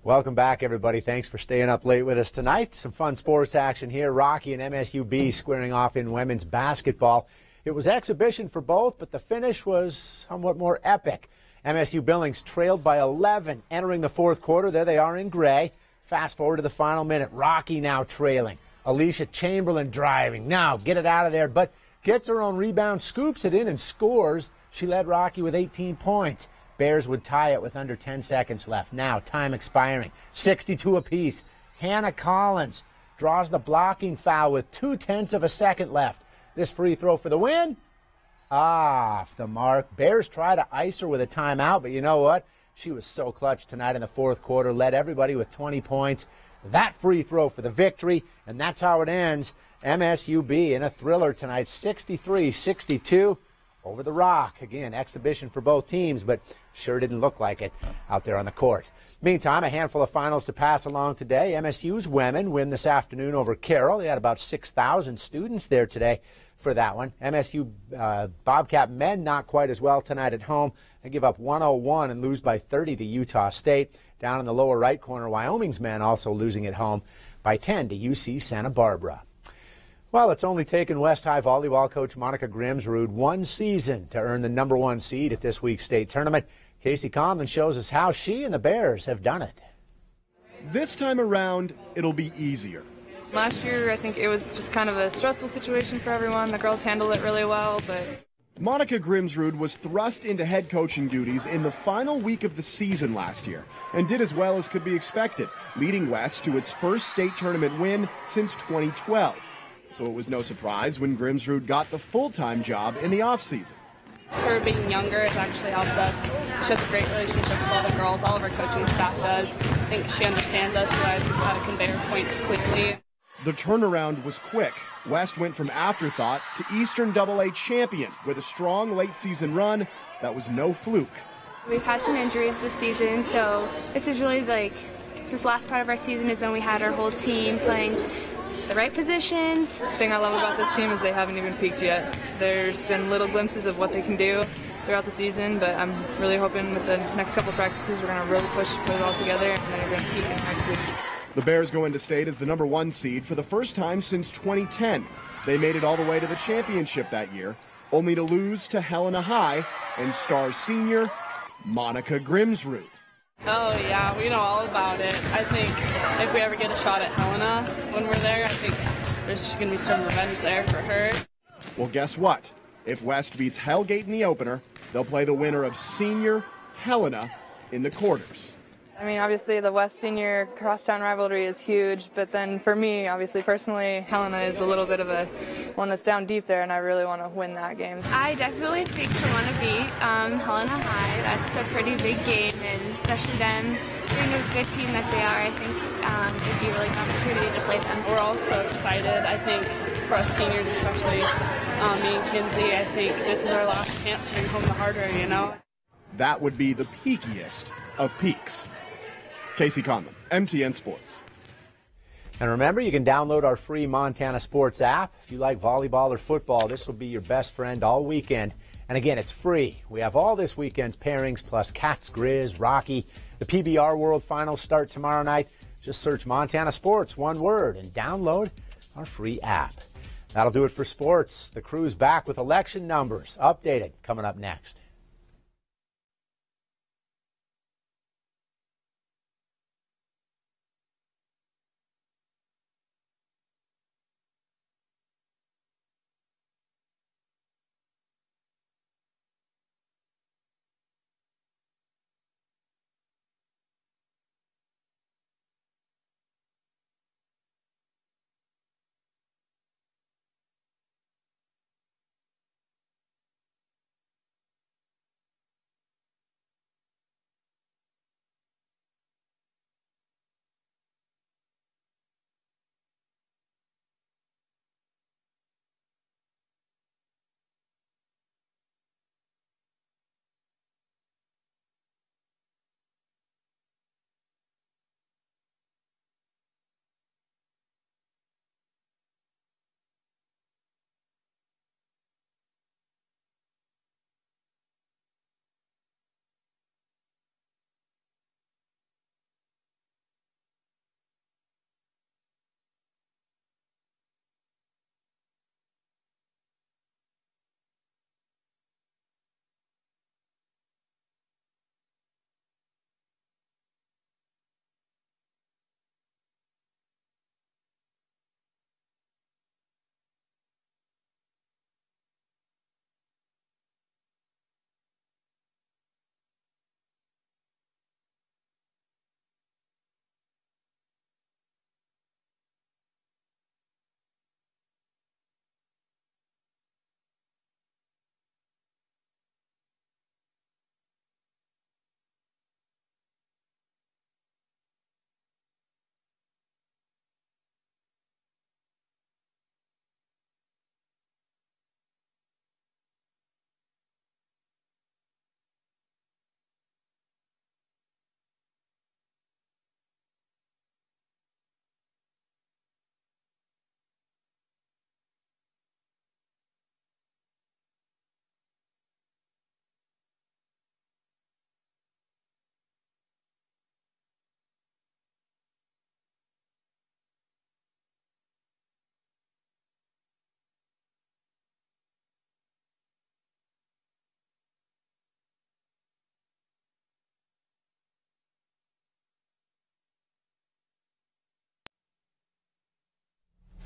Welcome back, everybody. Thanks for staying up late with us tonight. Some fun sports action here. Rocky and MSUB squaring off in women's basketball. It was exhibition for both, but the finish was somewhat more epic. MSU Billings trailed by 11 entering the fourth quarter. There they are in gray. Fast forward to the final minute. Rocky now trailing. Alicia Chamberlain driving. Now get it out of there, but gets her own rebound, scoops it in, and scores. She led Rocky with 18 points. Bears would tie it with under 10 seconds left. Now, time expiring. 62 apiece. Hannah Collins draws the blocking foul with 0.2 of a second left. This free throw for the win. Off the mark. Bears try to ice her with a timeout, but you know what? She was so clutch tonight in the fourth quarter. Led everybody with 20 points. That free throw for the victory, and that's how it ends. MSUB in a thriller tonight, 63-62. Over the Rock. Again, exhibition for both teams, but sure didn't look like it out there on the court. Meantime, a handful of finals to pass along today. MSU's women win this afternoon over Carroll. They had about 6,000 students there today for that one. MSU Bobcat men not quite as well tonight at home. They give up 101 and lose by 30 to Utah State. Down in the lower right corner, Wyoming's men also losing at home by 10 to UC Santa Barbara. Well, it's only taken West High volleyball coach Monica Grimsrud one season to earn the #1 seed at this week's state tournament. Casey Conlon shows us how she and the Bears have done it. This time around, it'll be easier. Last year, I think it was just kind of a stressful situation for everyone. The girls handled it really well, but... Monica Grimsrud was thrust into head coaching duties in the final week of the season last year and did as well as could be expected, leading West to its first state tournament win since 2012. So it was no surprise when Grimsrud got the full-time job in the offseason. Her being younger has actually helped us. She has a great relationship with all the girls. All of our coaching staff does. I think she understands us, realizes how to convey her points quickly. The turnaround was quick. West went from afterthought to Eastern AA champion with a strong late-season run that was no fluke. We've had some injuries this season, so this is really this last part of our season is when we had our whole team playing the right positions. The thing I love about this team is they haven't even peaked yet. There's been little glimpses of what they can do throughout the season, but I'm really hoping with the next couple practices we're going to really push to put it all together, and then we're going to peak in next week. The Bears go into state as the #1 seed for the first time since 2010. They made it all the way to the championship that year, only to lose to Helena High and star senior Monica Grimsrud. Oh yeah, we know all about it. I think if we ever get a shot at Helena when we're there, I think there's just going to be some revenge there for her. Well, guess what? If West beats Hellgate in the opener, they'll play the winner of senior Helena in the quarters. I mean, obviously the West Senior crosstown rivalry is huge, but then for me, obviously personally, Helena is a little bit of a one that's down deep there, and I really want to win that game. I definitely think to want to beat Helena High. That's a pretty big game, and especially them being a good team that they are, I think it'd be a really good opportunity to play them. We're all so excited. I think for us seniors, especially me and Kinsey, I think this is our last chance to bring home the hardware, you know? That would be the peakiest of peaks. Casey Conlon, MTN Sports. And remember, you can download our free Montana Sports app. If you like volleyball or football, this will be your best friend all weekend. And again, it's free. We have all this weekend's pairings, plus Cats, Grizz, Rocky. The PBR World Finals start tomorrow night. Just search Montana Sports, one word, and download our free app. That'll do it for sports. The crew's back with election numbers, updated, coming up next.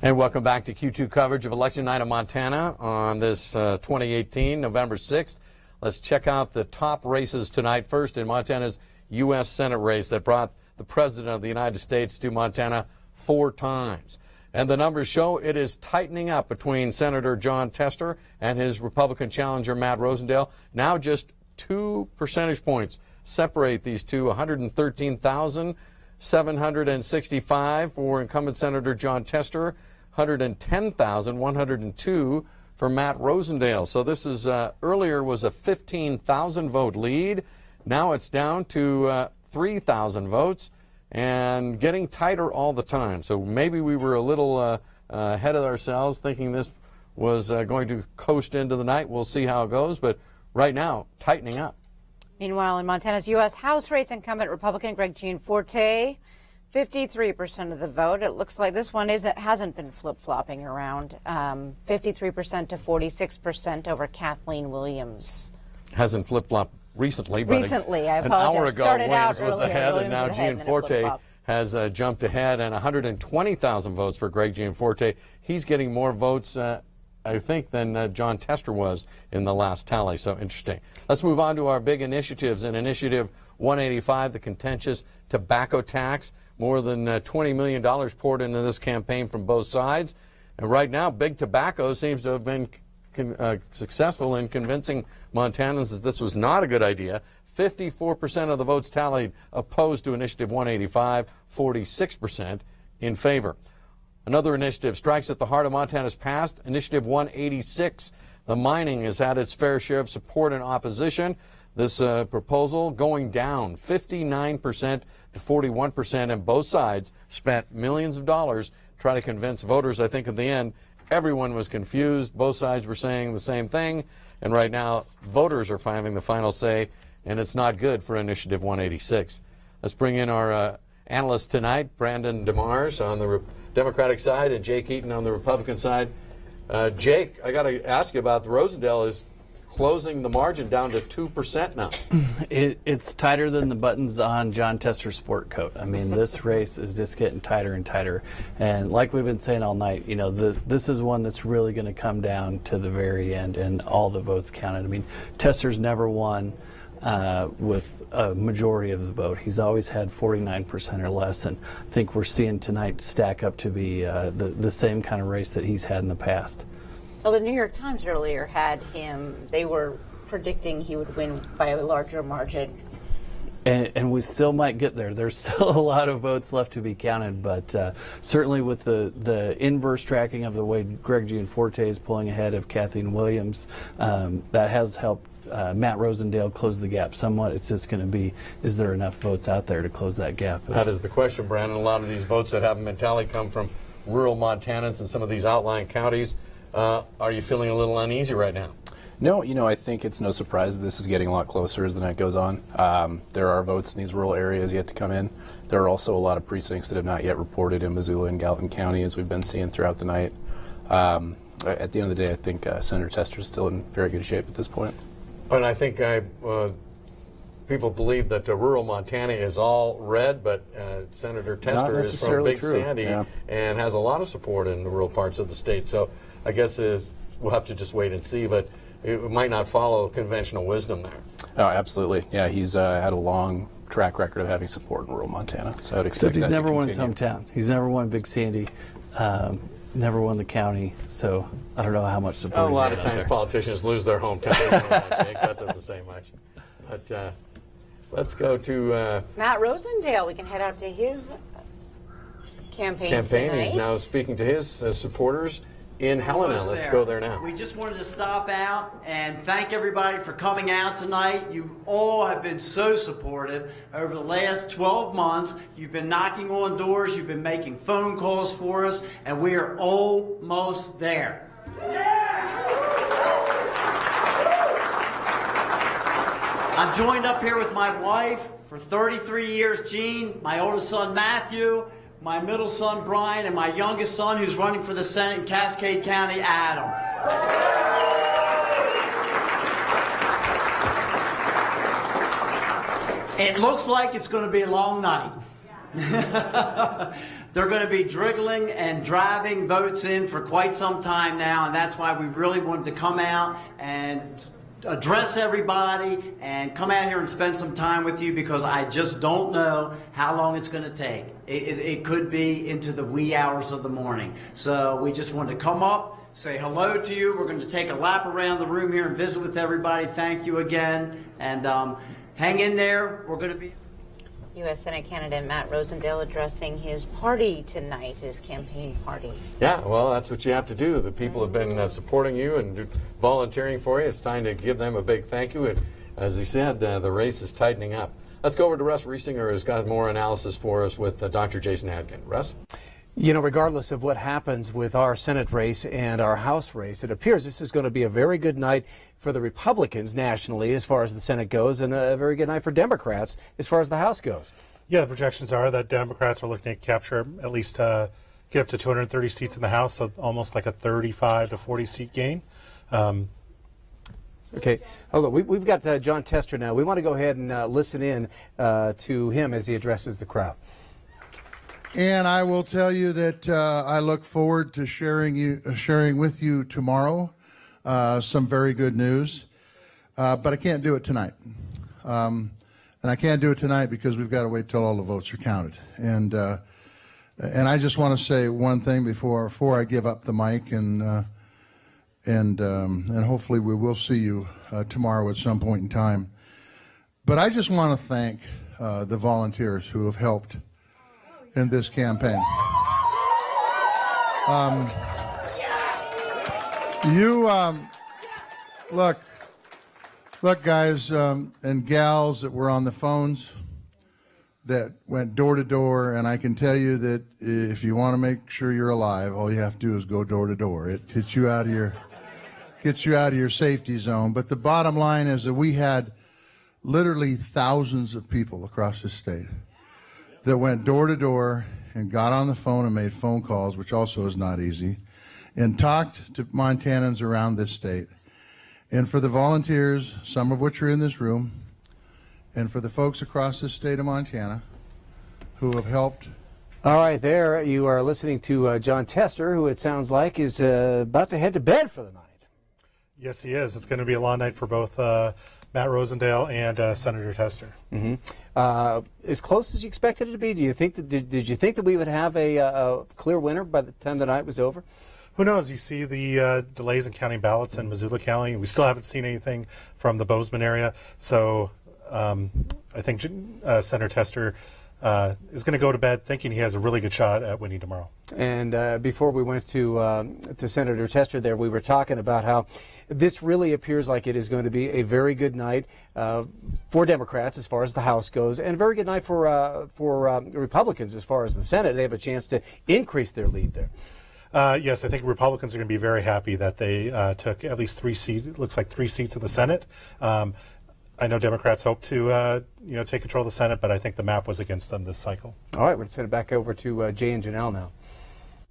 And welcome back to Q2 coverage of Election Night in Montana on this 2018, November 6th. Let's check out the top races tonight. First, in Montana's U.S. Senate race that brought the President of the United States to Montana 4 times. And the numbers show it is tightening up between Senator Jon Tester and his Republican challenger, Matt Rosendale. Now just 2 percentage points separate these two, 113,765 for incumbent Senator Jon Tester, 110,102 for Matt Rosendale. So this is, earlier was a 15,000 vote lead. Now it's down to 3,000 votes and getting tighter all the time. So maybe we were a little ahead of ourselves thinking this was going to coast into the night. We'll see how it goes, but right now, tightening up. Meanwhile, in Montana's U.S. House race, incumbent Republican Greg Gianforte, 53% of the vote. It looks like this one hasn't been flip-flopping around. 53% to 46% over Kathleen Williams. Hasn't flip-flopped recently, but I apologize. An hour ago, Started Williams out was earlier. ahead, and Williams now Gianforte has jumped ahead, and 120,000 votes for Greg Gianforte. He's getting more votes, I think, than Jon Tester was in the last tally. So interesting. Let's move on to our big initiatives. In Initiative 185, the contentious tobacco tax. More than $20 million poured into this campaign from both sides. And right now, Big Tobacco seems to have been successful in convincing Montanans that this was not a good idea. 54% of the votes tallied opposed to Initiative 185, 46% in favor. Another initiative strikes at the heart of Montana's past, Initiative 186. The mining has had its fair share of support and opposition. This proposal going down 59% to 41%, and both sides spent millions of dollars trying to convince voters. I think in the end, everyone was confused. Both sides were saying the same thing, and right now, voters are having the final say, and it's not good for Initiative 186. Let's bring in our analysts tonight, Brandon DeMars on the Democratic side and Jake Eaton on the Republican side. Jake, I got to ask you about the Rosendale is closing the margin down to 2% now. It's tighter than the buttons on Jon Tester's sport coat. I mean, this race is just getting tighter and tighter. And like we've been saying all night, you know, this is one that's really going to come down to the very end, and all the votes counted. I mean, Tester's never won with a majority of the vote. He's always had 49% or less, and I think we're seeing tonight stack up to be the same kind of race that he's had in the past. Well, the New York Times earlier had him, they were predicting he would win by a larger margin. And we still might get there. There's still a lot of votes left to be counted, but certainly with the inverse tracking of the way Greg Gianforte is pulling ahead of Kathleen Williams, that has helped Matt Rosendale close the gap somewhat. It's just going to be, is there enough votes out there to close that gap? That is the question, Brandon. A lot of these votes that haven't been tallied come from rural Montanans and some of these outlying counties. Are you feeling a little uneasy right now? No, you know, I think it's no surprise that this is getting a lot closer as the night goes on. There are votes in these rural areas yet to come in. There are also a lot of precincts that have not yet reported in Missoula and Galvin County, as we've been seeing throughout the night. At the end of the day, I think Senator Tester is still in very good shape at this point. And I think people believe that rural Montana is all red, but Senator Tester is from Big Sandy and has a lot of support in the rural parts of the state. So I guess we'll have to just wait and see, but it might not follow conventional wisdom there. Oh, absolutely. Yeah, he's had a long track record of having support in rural Montana. So I would expect Except he's never won his continue. hometown. He's never won Big Sandy. Never won the county, so I don't know how much support. A lot of times politicians lose their hometown. That doesn't say much. But let's go to Matt Rosendale. We can head out to his campaign tonight. He's now speaking to his supporters in Helena. Let's go there now. We just wanted to stop out and thank everybody for coming out tonight. You all have been so supportive over the last 12 months. You've been knocking on doors, you've been making phone calls for us, and we are almost there. I'm joined up here with my wife for 33 years, Jean, my oldest son, Matthew, my middle son, Brian, and my youngest son, who's running for the Senate in Cascade County, Adam. It looks like it's going to be a long night. They're going to be driggling and driving votes in for quite some time now, and that's why we really wanted to come out and address everybody and come out here and spend some time with you, because I just don't know how long it's going to take. It could be into the wee hours of the morning. So we just wanted to come up, say hello to you. We're going to take a lap around the room here and visit with everybody. Thank you again, and hang in there. We're going to be... U.S. Senate candidate Matt Rosendale addressing his party tonight, his campaign party. Yeah, well, that's what you have to do. The people have been supporting you and volunteering for you. It's time to give them a big thank you. And as he said, the race is tightening up. Let's go over to Russ Riesinger, who's got more analysis for us with Dr. Jason Adkin. Russ? You know, regardless of what happens with our Senate race and our House race, it appears this is going to be a very good night for the Republicans nationally as far as the Senate goes, and a very good night for Democrats as far as the House goes. Yeah, the projections are that Democrats are looking to capture at least get up to 230 seats in the House, so almost like a 35 to 40 seat gain. Okay, hold on. We've got John Tester now. We want to go ahead and listen in to him as he addresses the crowd. And I will tell you that I look forward to sharing with you tomorrow some very good news, but I can't do it tonight. And I can't do it tonight because we've got to wait till all the votes are counted. And I just want to say one thing before I give up the mic, and hopefully we will see you tomorrow at some point in time. But I just want to thank the volunteers who have helped in this campaign. Look, guys and gals that were on the phones, that went door to door, and I can tell you that if you want to make sure you're alive, all you have to do is go door to door. It gets you out of your safety zone. But the bottom line is that we had literally thousands of people across the state that went door to door and got on the phone and made phone calls, which also is not easy, and talked to Montanans around this state. And for the volunteers, some of which are in this room, and for the folks across the state of Montana who have helped. All right, there you are listening to John Tester, who it sounds like is about to head to bed for the night. Yes, he is. It's going to be a long night for both Matt Rosendale and Senator Tester. As close as you expected it to be? Do you think that, did you think that we would have a clear winner by the time the night was over? Who knows? You see the delays in counting ballots in Missoula County. We still haven't seen anything from the Bozeman area. So I think Senator Tester is going to go to bed thinking he has a really good shot at winning tomorrow. And before we went to Senator Tester there, we were talking about how this really appears like it is going to be a very good night for Democrats as far as the House goes, and a very good night for Republicans as far as the Senate. They have a chance to increase their lead there. Yes, I think Republicans are going to be very happy that they took at least 3 seats. It looks like 3 seats in the Senate. I know Democrats hope to take control of the Senate, but I think the map was against them this cycle. All right, we're going to send it back over to Jay and Janelle now.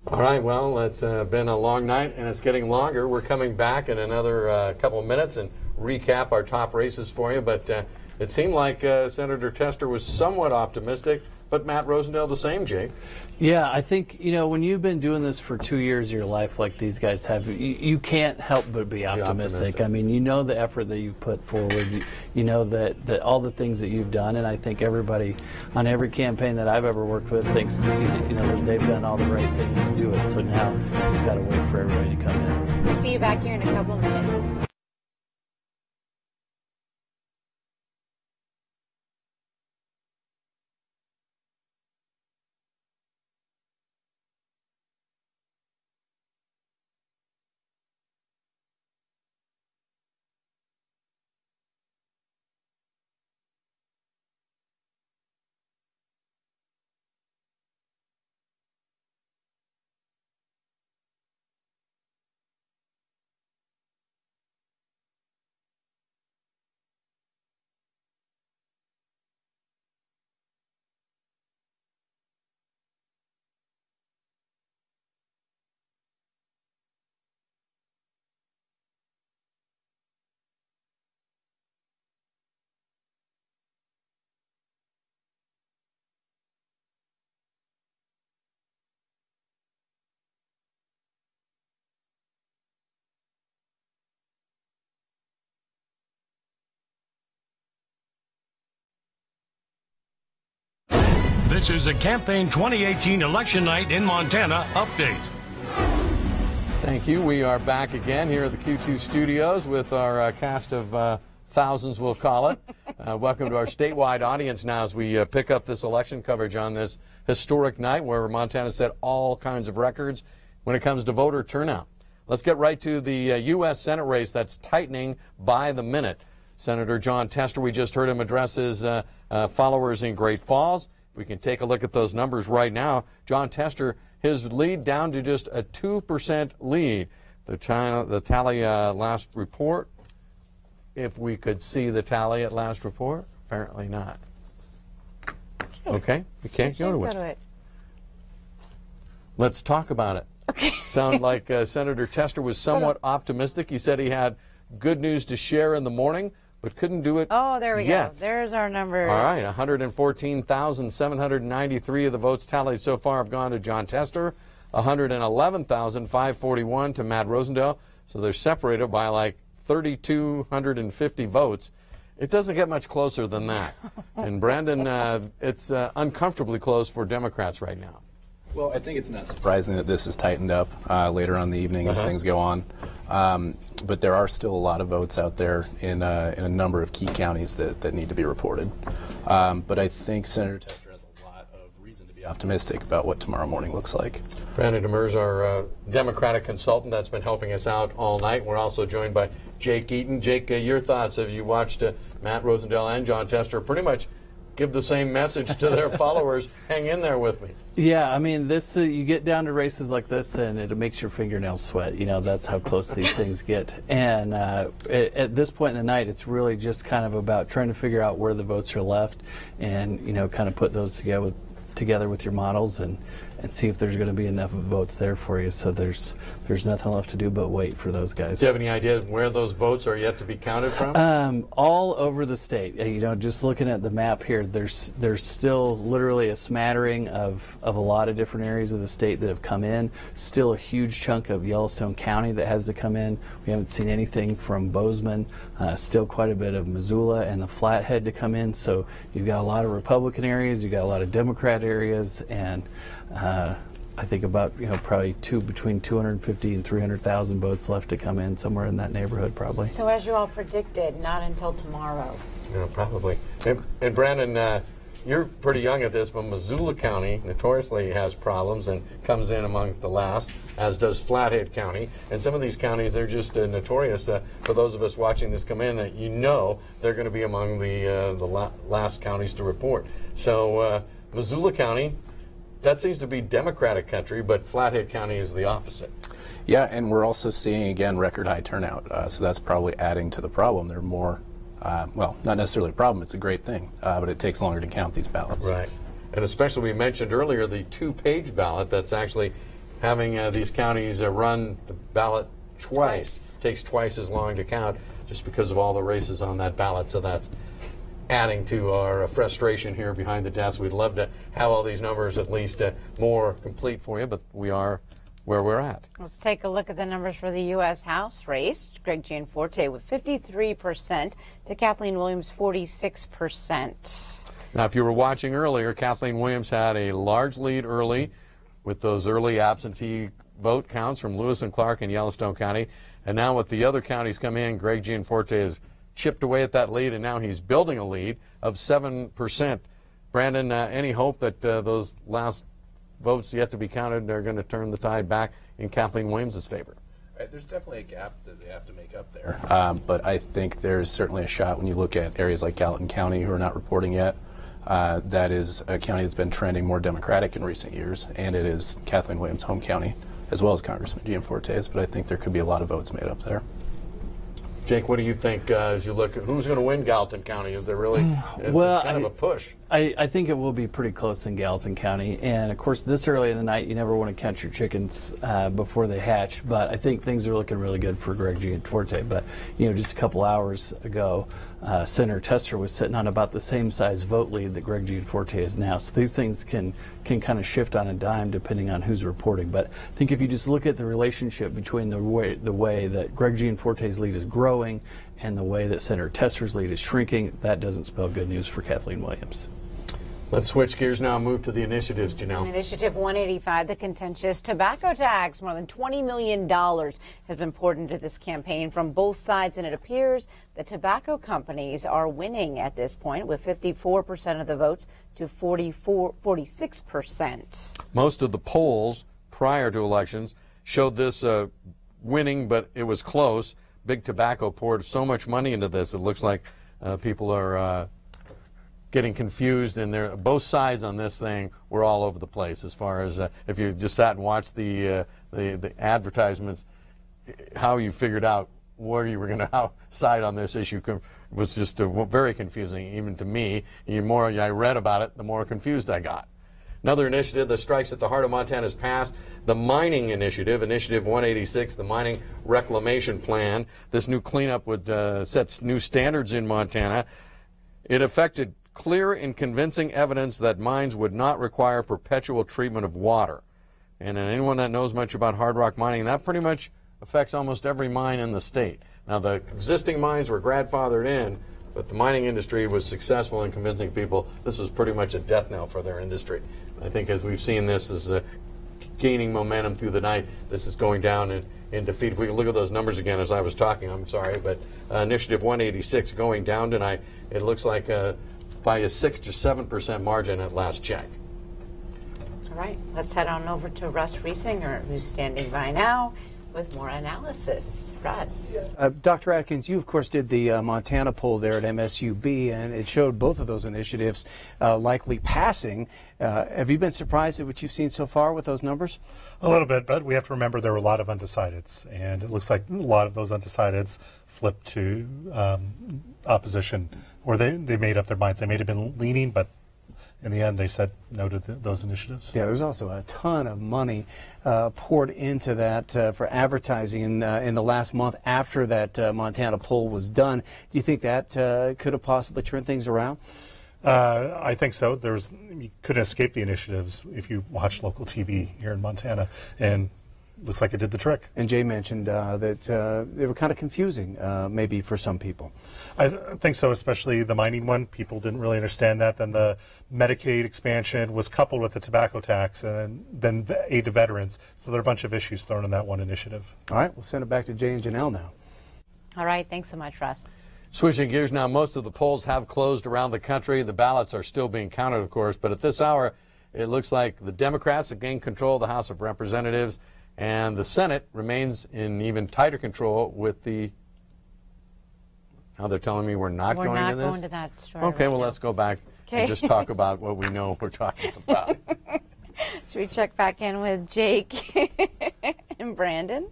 All right, well, it's been a long night, and it's getting longer. We're coming back in another couple of minutes and recap our top races for you, but it seemed like Senator Tester was somewhat optimistic, but Matt Rosendale the same, Jay. Yeah, I think, when you've been doing this for 2 years of your life like these guys have, you can't help but be optimistic. I mean, you know the effort that you've put forward. You know that all the things that you've done, and I think everybody on every campaign that I've ever worked with thinks that they've done all the right things to do it. So now it's got to wait for everybody to come in. We'll see you back here in a couple of minutes. This is a Campaign 2018 election night in Montana update. Thank you. We are back again here at the Q2 studios with our cast of thousands, we'll call it. Welcome to our statewide audience now as we pick up this election coverage on this historic night where Montana set all kinds of records when it comes to voter turnout. Let's get right to the U.S. Senate race that's tightening by the minute. Senator Jon Tester, we just heard him address his followers in Great Falls. We can take a look at those numbers right now. Jon Tester, his lead down to just a 2% lead. The tally last report, if we could see the tally at last report, apparently not. Okay, we can't go to it. Let's talk about it. Okay. Sound like Senator Tester was somewhat optimistic. He said he had good news to share in the morning, but couldn't do it. Oh, there we yet. go. There's our numbers. All right, 114,793 of the votes tallied so far have gone to Jon Tester, 111,541 to Matt Rosendale. So they're separated by like 3,250 votes. It doesn't get much closer than that. And Brandon, it's uncomfortably close for Democrats right now. Well, I think it's not surprising that this is tightened up later on in the evening as things go on. But there are still a lot of votes out there in a number of key counties that need to be reported. But I think Senator Tester has a lot of reason to be optimistic about what tomorrow morning looks like. Brandon Demers, our Democratic consultant that's been helping us out all night. We're also joined by Jake Eaton. Jake, your thoughts? Have you watched Matt Rosendale and Jon Tester pretty much give the same message to their followers? Hang in there with me. Yeah, I mean, this you get down to races like this, and it makes your fingernails sweat. You know, that's how close these things get. And at this point in the night, it's really just kind of about trying to figure out where the votes are left, and kind of put those together with your models and see if there's going to be enough votes there for you. So there's nothing left to do but wait for those guys. Do you have any idea where those votes are yet to be counted from? All over the state. Just looking at the map here, there's still literally a smattering of a lot of different areas of the state that have come in. Still a huge chunk of Yellowstone County that has to come in. We haven't seen anything from Bozeman. Still quite a bit of Missoula and the Flathead to come in. So you've got a lot of Republican areas, you've got a lot of Democrat areas, and I think about probably between 250 and 300,000 votes left to come in, somewhere in that neighborhood probably. So as you all predicted, not until tomorrow. Yeah, probably. And Brandon, you're pretty young at this, but Missoula County notoriously has problems and comes in amongst the last, as does Flathead County. And some of these counties, they're just notorious for those of us watching this come in that they're going to be among the last counties to report. So Missoula County, that seems to be Democratic country, but Flathead County is the opposite. Yeah, and we're also seeing, again, record high turnout. So that's probably adding to the problem. There are more, well, not necessarily a problem, it's a great thing, but it takes longer to count these ballots. Right. And especially we mentioned earlier the two-page ballot that's actually having these counties run the ballot twice. It takes twice as long to count just because of all the races on that ballot. So that's adding to our frustration here behind the desk. We'd love to have all these numbers at least more complete for you, but we are where we're at. Let's take a look at the numbers for the U.S. House race. Greg Gianforte with 53% to Kathleen Williams 46%. Now, if you were watching earlier, Kathleen Williams had a large lead early with those early absentee vote counts from Lewis and Clark in Yellowstone County. And now with the other counties come in, Greg Gianforte has chipped away at that lead, and now he's building a lead of 7%. Brandon, any hope that those last votes yet to be counted are going to turn the tide back in Kathleen Williams' favor? Right, there's definitely a gap that they have to make up there. But I think there's certainly a shot when you look at areas like Gallatin County, who are not reporting yet. That is a county that's been trending more Democratic in recent years, and it is Kathleen Williams' home county, as well as Congressman Gianforte's, but I think there could be a lot of votes made up there. Jake, what do you think as you look at who's going to win Gallatin County? Is there really well, it's kind of a push? I think it will be pretty close in Gallatin County. And, of course, this early in the night, you never want to count your chickens before they hatch. But I think things are looking really good for Greg Gianforte. But, just a couple hours ago, Senator Tester was sitting on about the same size vote lead that Greg Gianforte is now. So these things can kind of shift on a dime depending on who's reporting. But I think if you just look at the relationship between the way that Greg Gianforte's lead is growing and the way that Senator Tester's lead is shrinking, that doesn't spell good news for Kathleen Williams. Let's switch gears now and move to the initiatives, Janelle. Initiative 185, the contentious tobacco tax. More than $20 million has been poured into this campaign from both sides, and it appears the tobacco companies are winning at this point, with 54% of the votes to 46%. Most of the polls prior to elections showed this winning, but it was close. Big Tobacco poured so much money into this, it looks like people are getting confused, and both sides on this thing were all over the place as far as if you just sat and watched the advertisements, how you figured out where you were going to side on this issue was just very confusing, even to me. The more I read about it, the more confused I got. Another initiative that strikes at the heart of Montana's past, the mining initiative, Initiative 186, the mining reclamation plan. This new cleanup would set new standards in Montana. It affected clear and convincing evidence that mines would not require perpetual treatment of water. And anyone that knows much about hard rock mining, that pretty much affects almost every mine in the state. Now, the existing mines were grandfathered in, but the mining industry was successful in convincing people this was pretty much a death knell for their industry. I think as we've seen this is gaining momentum through the night, this is going down in defeat. If we can look at those numbers again as I was talking, I'm sorry, but Initiative 186 going down tonight, it looks like by a 6 to 7% margin at last check. All right, let's head on over to Russ Riesinger, who's standing by now with more analysis. Russ. Dr. Atkins, you of course did the Montana poll there at MSUB, and it showed both of those initiatives likely passing. Have you been surprised at what you've seen so far with those numbers? A little bit, but we have to remember there were a lot of undecideds, and it looks like a lot of those undecideds flipped to opposition, or they made up their minds. They may have been leaning, but in the end, they said no to those initiatives. Yeah, there's also a ton of money poured into that for advertising in the last month after that Montana poll was done. Do you think that could have possibly turned things around? I think so. You couldn't escape the initiatives if you watch local TV here in Montana, and looks like it did the trick. And Jay mentioned that they were kind of confusing, maybe for some people. I think so, especially the mining one. People didn't really understand that. Then the Medicaid expansion was coupled with the tobacco tax, and then aid to veterans. So there are a bunch of issues thrown in that one initiative. All right, we'll send it back to Jay and Janelle now. All right, thanks so much, Russ. Switching gears now, most of the polls have closed around the country. The ballots are still being counted, of course, but at this hour, it looks like the Democrats have gained control of the House of Representatives, and the Senate remains in even tighter control with the... Now they're telling me we're not going to this? We're not going to that. Sure, okay, right well, now. let's go back and just talk about what we know we're talking about. Should we check back in with Jake and Brandon?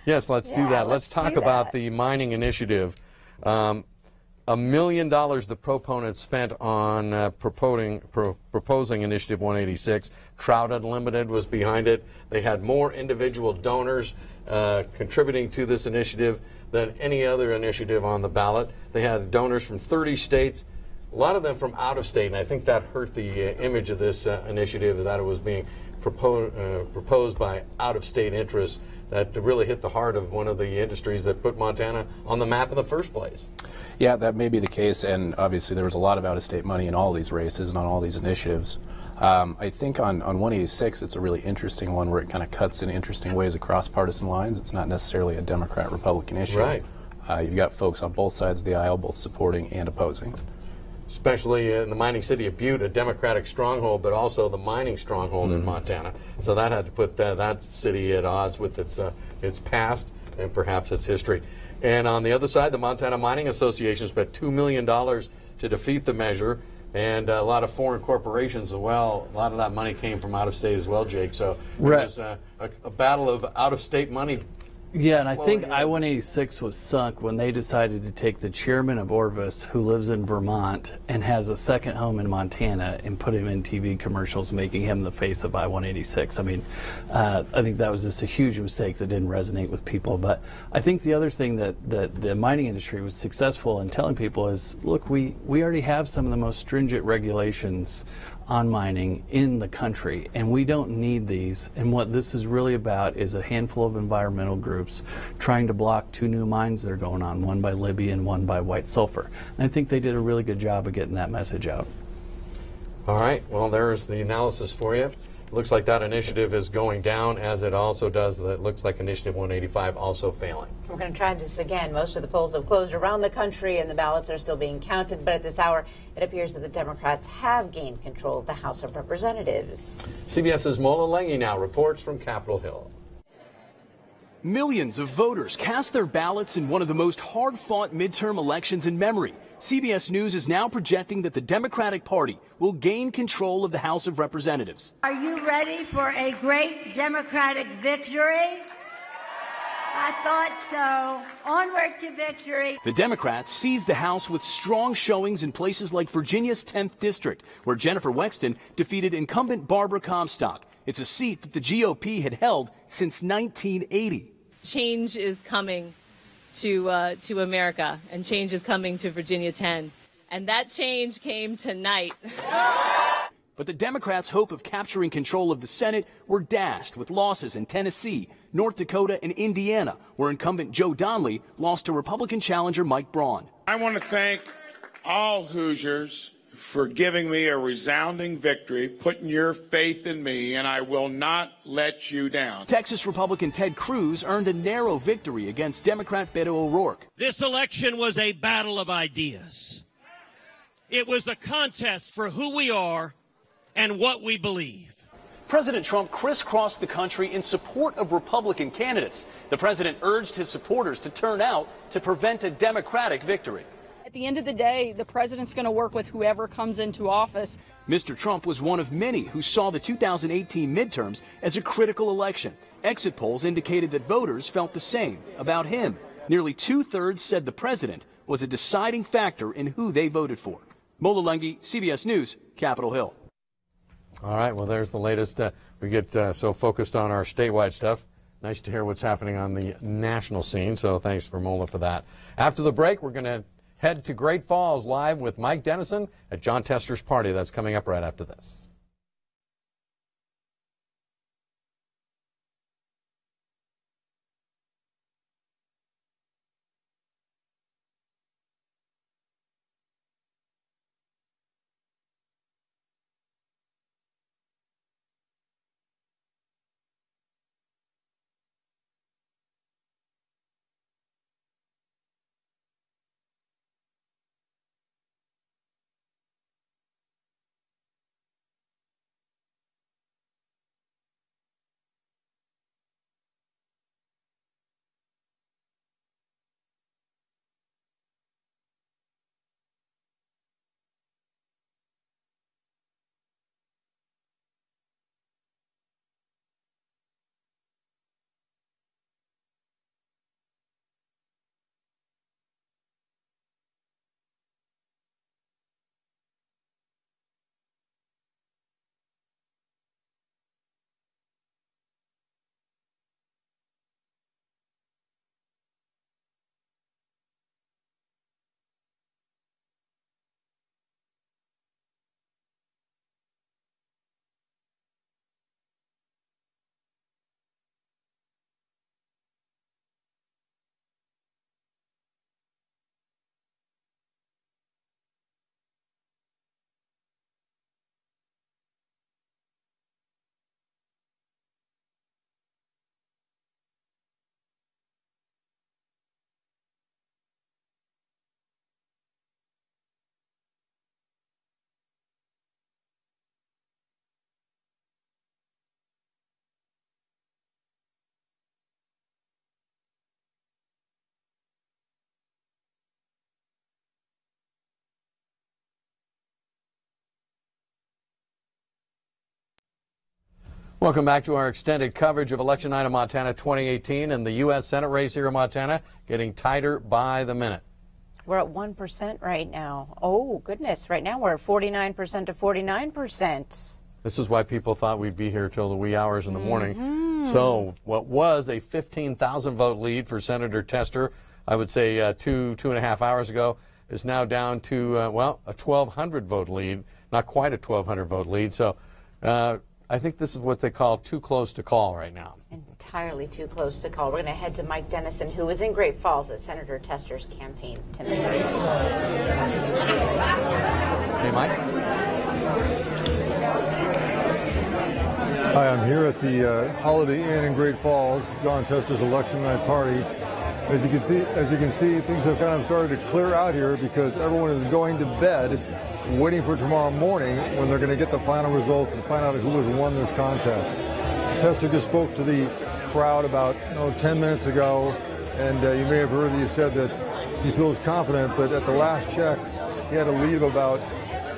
Yes, let's do that. Let's talk about the mining initiative. $1 million the proponents spent on proposing Initiative 186. Trout Unlimited was behind it. They had more individual donors contributing to this initiative than any other initiative on the ballot. They had donors from 30 states, a lot of them from out of state, and I think that hurt the image of this initiative, that it was being proposed by out-of-state interests. That really hit the heart of one of the industries that put Montana on the map in the first place. Yeah, that may be the case, and obviously there was a lot of out-of-state money in all these races and on all these initiatives. I think on 186, it's a really interesting one where it kind of cuts in interesting ways across partisan lines. It's not necessarily a Democrat-Republican issue. Right. You've got folks on both sides of the aisle, both supporting and opposing. Especially in the mining city of Butte, a Democratic stronghold, but also the mining stronghold in Montana. So that had to put that city at odds with its past and perhaps its history. And on the other side, the Montana Mining Association spent $2 million to defeat the measure, and a lot of foreign corporations as well. A lot of that money came from out of state as well, Jake. So it was a battle of out-of-state money. Yeah, and I think I-186 was sunk when they decided to take the chairman of Orvis, who lives in Vermont and has a second home in Montana, and put him in TV commercials, making him the face of I-186. I mean, I think that was just a huge mistake that didn't resonate with people. But I think the other thing that the mining industry was successful in telling people is, look, we already have some of the most stringent regulations on mining in the country, and we don't need these. And what this is really about is a handful of environmental groups trying to block two new mines that are going on, one by Libby and one by White Sulphur. And I think they did a really good job of getting that message out. All right. Well, there's the analysis for you. It looks like that initiative is going down, as it also does. It looks like Initiative 185 also failing. We're going to try this again. Most of the polls have closed around the country, and the ballots are still being counted. But at this hour, it appears that the Democrats have gained control of the House of Representatives. CBS's Mola Lengi now reports from Capitol Hill. Millions of voters cast their ballots in one of the most hard-fought midterm elections in memory. CBS News is now projecting that the Democratic Party will gain control of the House of Representatives. Are you ready for a great Democratic victory? I thought so. Onward to victory. The Democrats seized the House with strong showings in places like Virginia's 10th District, where Jennifer Wexton defeated incumbent Barbara Comstock. It's a seat that the GOP had held since 1980. Change is coming to America, and change is coming to Virginia 10. And that change came tonight. But the Democrats' hope of capturing control of the Senate were dashed with losses in Tennessee, North Dakota, and Indiana, where incumbent Joe Donnelly lost to Republican challenger Mike Braun. I want to thank all Hoosiers for giving me a resounding victory, putting your faith in me, and I will not let you down. Texas Republican Ted Cruz earned a narrow victory against Democrat Beto O'Rourke. This election was a battle of ideas. It was a contest for who we are and what we believe. President Trump crisscrossed the country in support of Republican candidates. The president urged his supporters to turn out to prevent a Democratic victory. At the end of the day, the president's going to work with whoever comes into office. Mr. Trump was one of many who saw the 2018 midterms as a critical election. Exit polls indicated that voters felt the same about him. Nearly two-thirds said the president was a deciding factor in who they voted for. Mola Lengi, CBS News, Capitol Hill. All right, well, there's the latest. We get so focused on our statewide stuff. Nice to hear what's happening on the national scene, so thanks for Mola for that. After the break, we're going to head to Great Falls live with Mike Dennison at Jon Tester's party. That's coming up right after this. Welcome back to our extended coverage of Election Night in Montana 2018 and the U.S. Senate race here in Montana getting tighter by the minute. We're at 1% right now. Oh, goodness. Right now we're at 49% to 49%. This is why people thought we'd be here till the wee hours in the morning. So what was a 15,000 vote lead for Senator Tester, I would say 2.5 hours ago, is now down to, well, a 1,200 vote lead. Not quite a 1,200 vote lead. So I think this is what they call too close to call right now. Entirely too close to call. We're going to head to Mike Dennison, who was in Great Falls at Senator Tester's campaign tonight. Hey, Mike. Hi, I'm here at the Holiday Inn in Great Falls, John Tester's election night party. As you can see, things have kind of started to clear out here because everyone is going to bed, waiting for tomorrow morning when they're going to get the final results and find out who has won this contest. Tester just spoke to the crowd about 10 minutes ago, and you may have heard that he said that he feels confident, but at the last check, he had a lead of about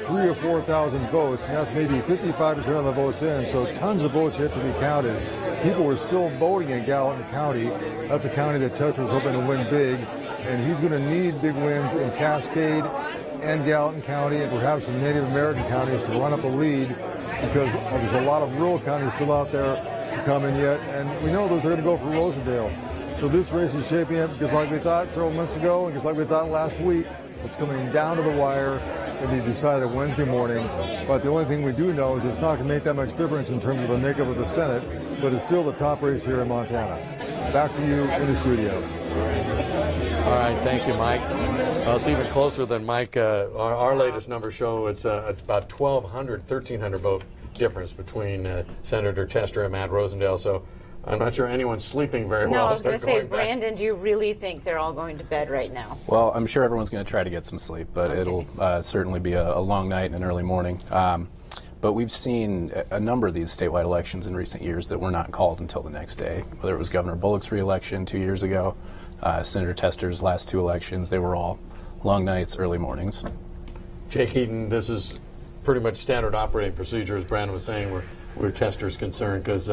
3,000 or 4,000 votes, and that's maybe 55% of the votes in, so tons of votes yet to be counted. People were still voting in Gallatin County. That's a county that Tester was hoping to win big, and he's going to need big wins in Cascade and Gallatin County and perhaps some Native American counties to run up a lead, because there's a lot of rural counties still out there to come in yet, and we know those are going to go for Rosendale. So this race is shaping up just like we thought several months ago, and just like we thought last week. It's coming down to the wire and be decided Wednesday morning. But the only thing we do know is it's not going to make that much difference in terms of the makeup of the Senate, but it's still the top race here in Montana. Back to you in the studio. All right, thank you, Mike. Well, it's even closer than Mike. Our latest numbers show it's about 1,300 vote difference between Senator Tester and Matt Rosendale. So I'm not sure anyone's sleeping very well. No, I was going to say, Brandon, do you really think they're all going to bed right now? Well, I'm sure everyone's going to try to get some sleep, but it'll certainly be a long night and an early morning. But we've seen a number of these statewide elections in recent years that were not called until the next day. Whether it was Governor Bullock's re-election 2 years ago, Senator Tester's last 2 elections, they were all long nights, early mornings. Jake Eaton, this is pretty much standard operating procedure, as Brandon was saying, where Tester's concerned, because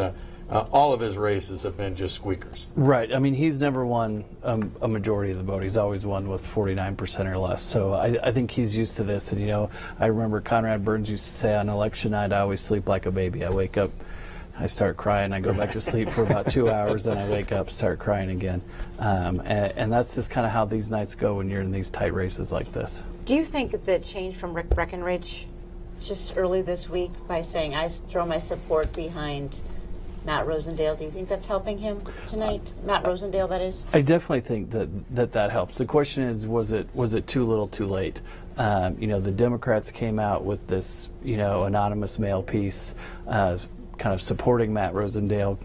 all of his races have been just squeakers. Right. I mean, he's never won a majority of the vote. He's always won with 49% or less. So I think he's used to this. And, I remember Conrad Burns used to say on election night, I always sleep like a baby. I wake up, I start crying, I go back to sleep for about 2 hours, then I wake up, start crying again. And that's just kind of how these nights go when you're in these tight races like this. Do you think the change from Rick Breckenridge just early this week by saying, I throw my support behind Matt Rosendale, do you think that's helping him tonight? Matt Rosendale, that is? I definitely think that helps. The question is, was it too little, too late? The Democrats came out with this, anonymous mail piece, kind of supporting Matt Rosendale,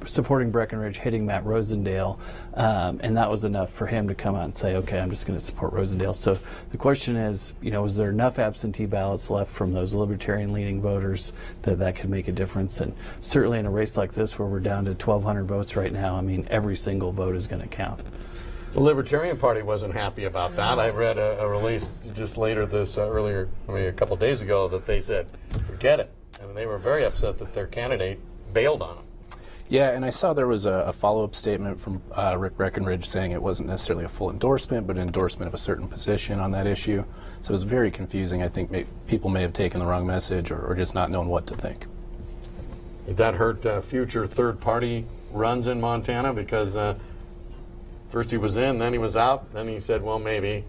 supporting Breckenridge, hitting Matt Rosendale, and that was enough for him to come out and say, okay, I'm just going to support Rosendale. So the question is, is there enough absentee ballots left from those libertarian-leaning voters that could make a difference? And certainly in a race like this where we're down to 1,200 votes right now, I mean, every single vote is going to count. The Libertarian Party wasn't happy about that. I read a release just later a couple days ago, that they said, forget it. I mean, they were very upset that their candidate bailed on them. Yeah, and I saw there was a follow-up statement from Rick Breckenridge saying it wasn't necessarily a full endorsement, but an endorsement of a certain position on that issue. So it was very confusing. I think people may have taken the wrong message or just not known what to think. Did that hurt future third-party runs in Montana? Because first he was in, then he was out, then he said, well, maybe.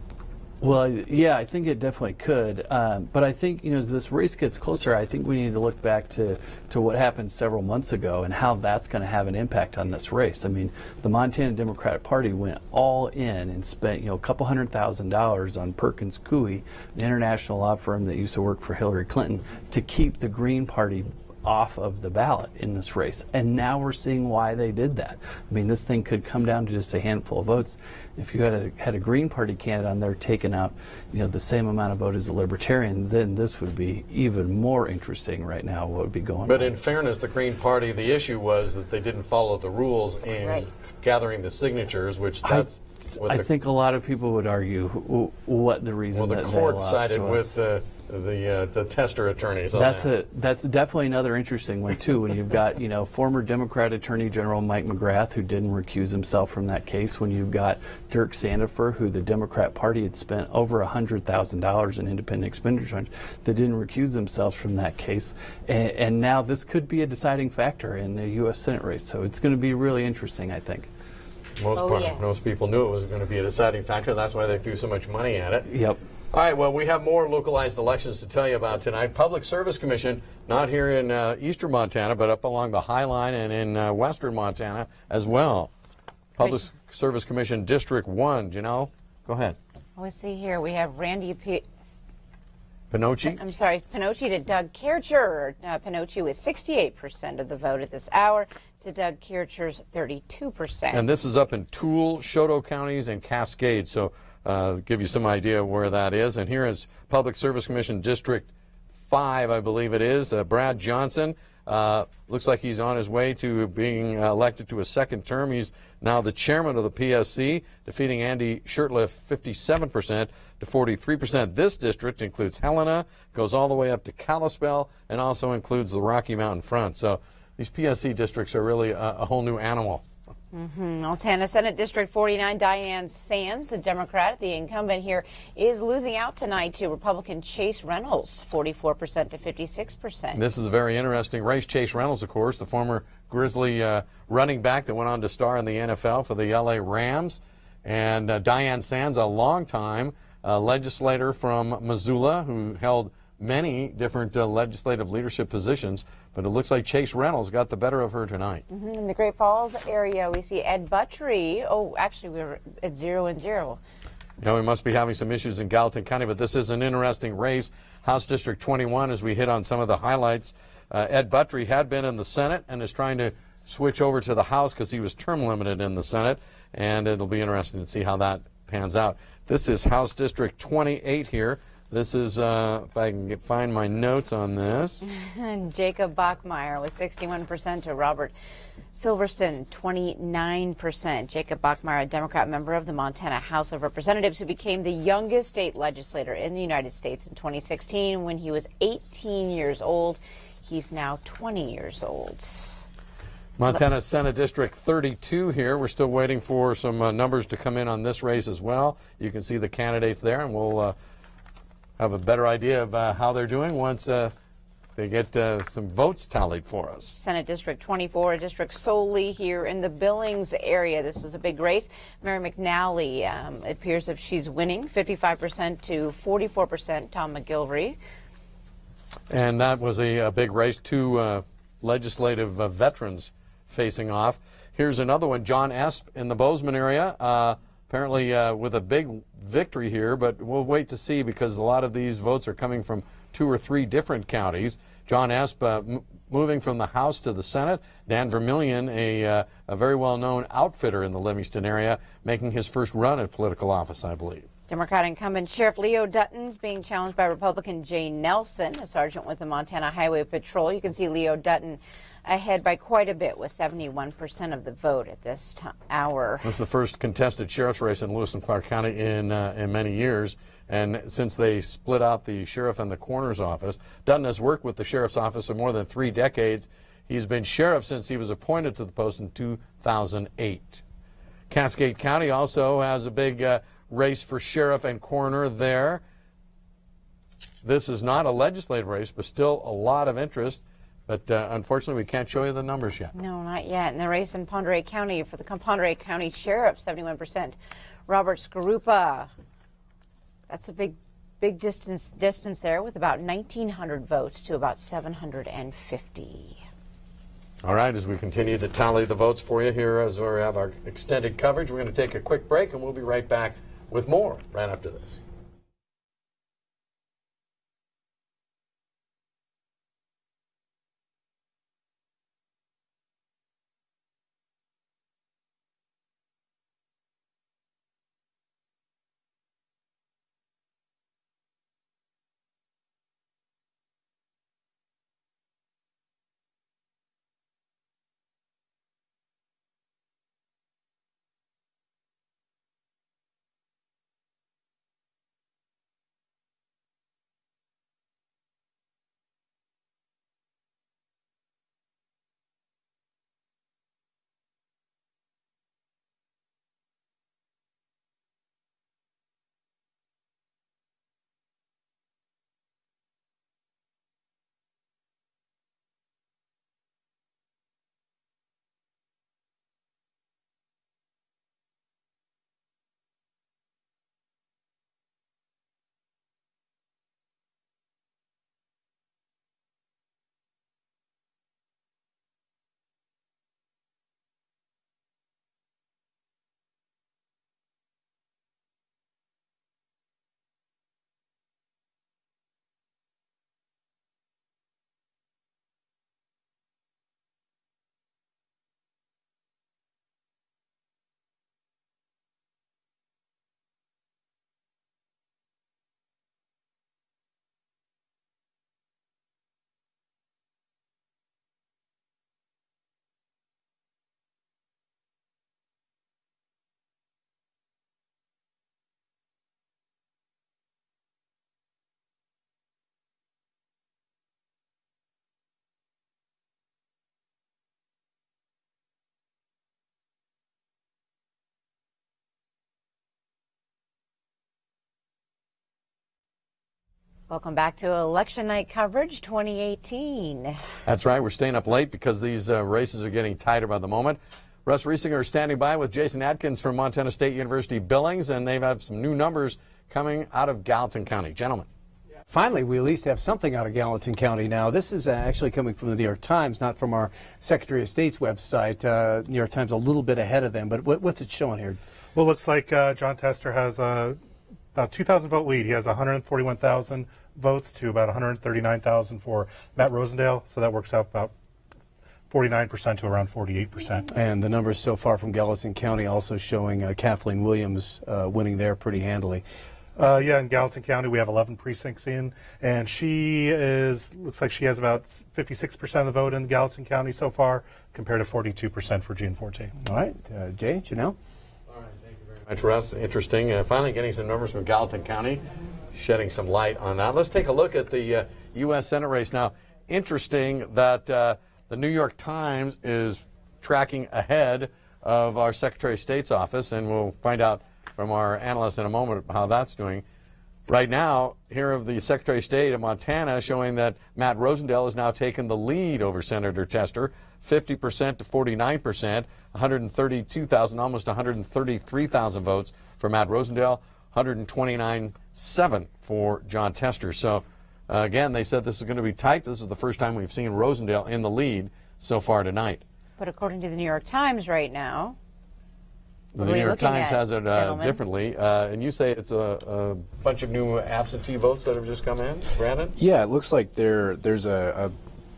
Well, yeah, I think it definitely could. But I think, as this race gets closer, I think we need to look back to what happened several months ago and how that's going to have an impact on this race. I mean, the Montana Democratic Party went all in and spent, a couple $100,000 on Perkins Coie, an international law firm that used to work for Hillary Clinton, to keep the Green Party off of the ballot in this race. And now we're seeing why they did that. I mean, this thing could come down to just a handful of votes. If you had a Green Party candidate on there taking out, the same amount of vote as a Libertarian, then this would be even more interesting right now, what would be going on. But in fairness, the Green Party, the issue was that they didn't follow the rules in gathering the signatures, which that's I think a lot of people would argue what the reason that the court sided with the Tester attorneys on that. That's definitely another interesting one too, when you've got former Democrat Attorney General Mike McGrath, who didn't recuse himself from that case, when you've got Dirk Sandifer, who the Democrat Party had spent over $100,000 in independent expenditure that didn't recuse themselves from that case, and now this could be a deciding factor in the U.S. Senate race. So it's going to be really interesting, I think. Most people knew it was going to be a deciding factor. That's why they threw so much money at it. Yep. All right, well, we have more localized elections to tell you about tonight. Public Service Commission, not here in eastern Montana, but up along the High Line and in western Montana as well. Public Service Commission District 1, Janelle, go ahead. Let's see here. We have Randy Pinocchi? I'm sorry, Pinocchi to Doug Kircher. Pinocchi with 68% of the vote at this hour to Doug Kircher's 32%. And this is up in Toole, Choteau counties, and Cascade. So give you some idea where that is. And here is Public Service Commission District 5, I believe it is. Brad Johnson. Looks like he's on his way to being elected to a second term. He's now the chairman of the PSC, defeating Andy Shurtleff 57% to 43%. This district includes Helena, goes all the way up to Kalispell, and also includes the Rocky Mountain Front. So these PSC districts are really a whole new animal. Montana Senate District 49, Diane Sands, the Democrat, the incumbent here, is losing out tonight to Republican Chase Reynolds, 44% to 56%. This is a very interesting race. Chase Reynolds, of course, the former Grizzly running back that went on to star in the NFL for the LA Rams. And Diane Sands, a longtime legislator from Missoula who held many different legislative leadership positions, but it looks like Chase Reynolds got the better of her tonight. In the Great Falls area, we see Ed Buttry. Oh, actually, we were at 0-0. Yeah, we must be having some issues in Gallatin County, but this is an interesting race. House District 21, as we hit on some of the highlights. Ed Buttry had been in the Senate and is trying to switch over to the House because he was term limited in the Senate, and it'll be interesting to see how that pans out. This is House District 28 here. This is, if I can find my notes on this. Jacob Bachmeyer with 61% to Robert Silverston, 29%. Jacob Bachmeyer, a Democrat member of the Montana House of Representatives, who became the youngest state legislator in the United States in 2016 when he was 18 years old. He's now 20 years old. Montana Senate District 32 here. We're still waiting for some numbers to come in on this race as well. You can see the candidates there, and we'll have a better idea of how they're doing once they get some votes tallied for us. Senate District 24, a district solely here in the Billings area. This was a big race. Mary McNally, it appears if she's winning, 55% to 44%. Tom McGilvery. And that was a big race. Two legislative veterans facing off. Here's another one, John Esp in the Bozeman area. Apparently with a big victory here, but we'll wait to see because a lot of these votes are coming from 2 or 3 different counties. John Esp moving from the House to the Senate. Dan Vermillion, a very well-known outfitter in the Livingston area, making his first run at political office, I believe. Democrat incumbent Sheriff Leo Dutton's being challenged by Republican Jay Nelson, a sergeant with the Montana Highway Patrol. You can see Leo Dutton ahead by quite a bit with 71% of the vote at this hour. This is the first contested sheriff's race in Lewis and Clark County in many years. And since they split out the sheriff and the coroner's office, Dutton has worked with the sheriff's office for more than 3 decades. He's been sheriff since he was appointed to the post in 2008. Cascade County also has a big race for sheriff and coroner there. This is not a legislative race, but still a lot of interest. But unfortunately, we can't show you the numbers yet. No, not yet. And the race in Ponderay County for the Ponderay County Sheriff, 71%. Robert Skarupa. That's a big distance there with about 1,900 votes to about 750. All right, as we continue to tally the votes for you here as we have our extended coverage, we're going to take a quick break, and we'll be right back with more right after this. Welcome back to Election Night coverage 2018. That's right. We're staying up late because these races are getting tighter by the moment. Russ Riesinger is standing by with Jason Atkins from Montana State University Billings, and they've had some new numbers coming out of Gallatin County. Gentlemen. Finally, we at least have something out of Gallatin County now. This is actually coming from the New York Times, not from our Secretary of State's website. New York Times a little bit ahead of them, but what's it showing here? Well, it looks like John Tester has about 2,000 vote lead. He has 141,000 votes to about 139,000 for Matt Rosendale, so that works out about 49% to around 48%. And the numbers so far from Gallatin County also showing Kathleen Williams winning there pretty handily. Yeah, in Gallatin County we have 11 precincts in, and looks like she has about 56% of the vote in Gallatin County so far, compared to 42% for Jean Forte. All right, Jay, Janelle? All right, thank you very much, Russ. Interesting. Finally getting some numbers from Gallatin County, shedding some light on that. Let's take a look at the U.S. Senate race now. Interesting that the New York Times is tracking ahead of our Secretary of State's office, and we'll find out from our analyst in a moment how that's doing. Right now, here of the Secretary of State of Montana showing that Matt Rosendale has now taken the lead over Senator Tester, 50% to 49%, 132,000, almost 133,000 votes for Matt Rosendale, 129,700 for John Tester. So, again, they said this is going to be tight. This is the first time we've seen Rosendale in the lead so far tonight. But according to the New York Times right now, the New York Times has it differently, and you say it's a bunch of new absentee votes that have just come in, Brandon? Yeah, it looks like there's a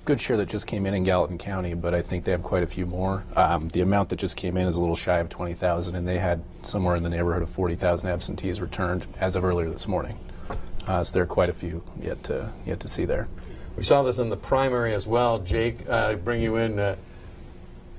good share that just came in Gallatin County, but I think they have quite a few more. The amount that just came in is a little shy of 20,000, and they had somewhere in the neighborhood of 40,000 absentees returned as of earlier this morning. So there are quite a few yet to see there. We saw this in the primary as well. Jake, bring you in.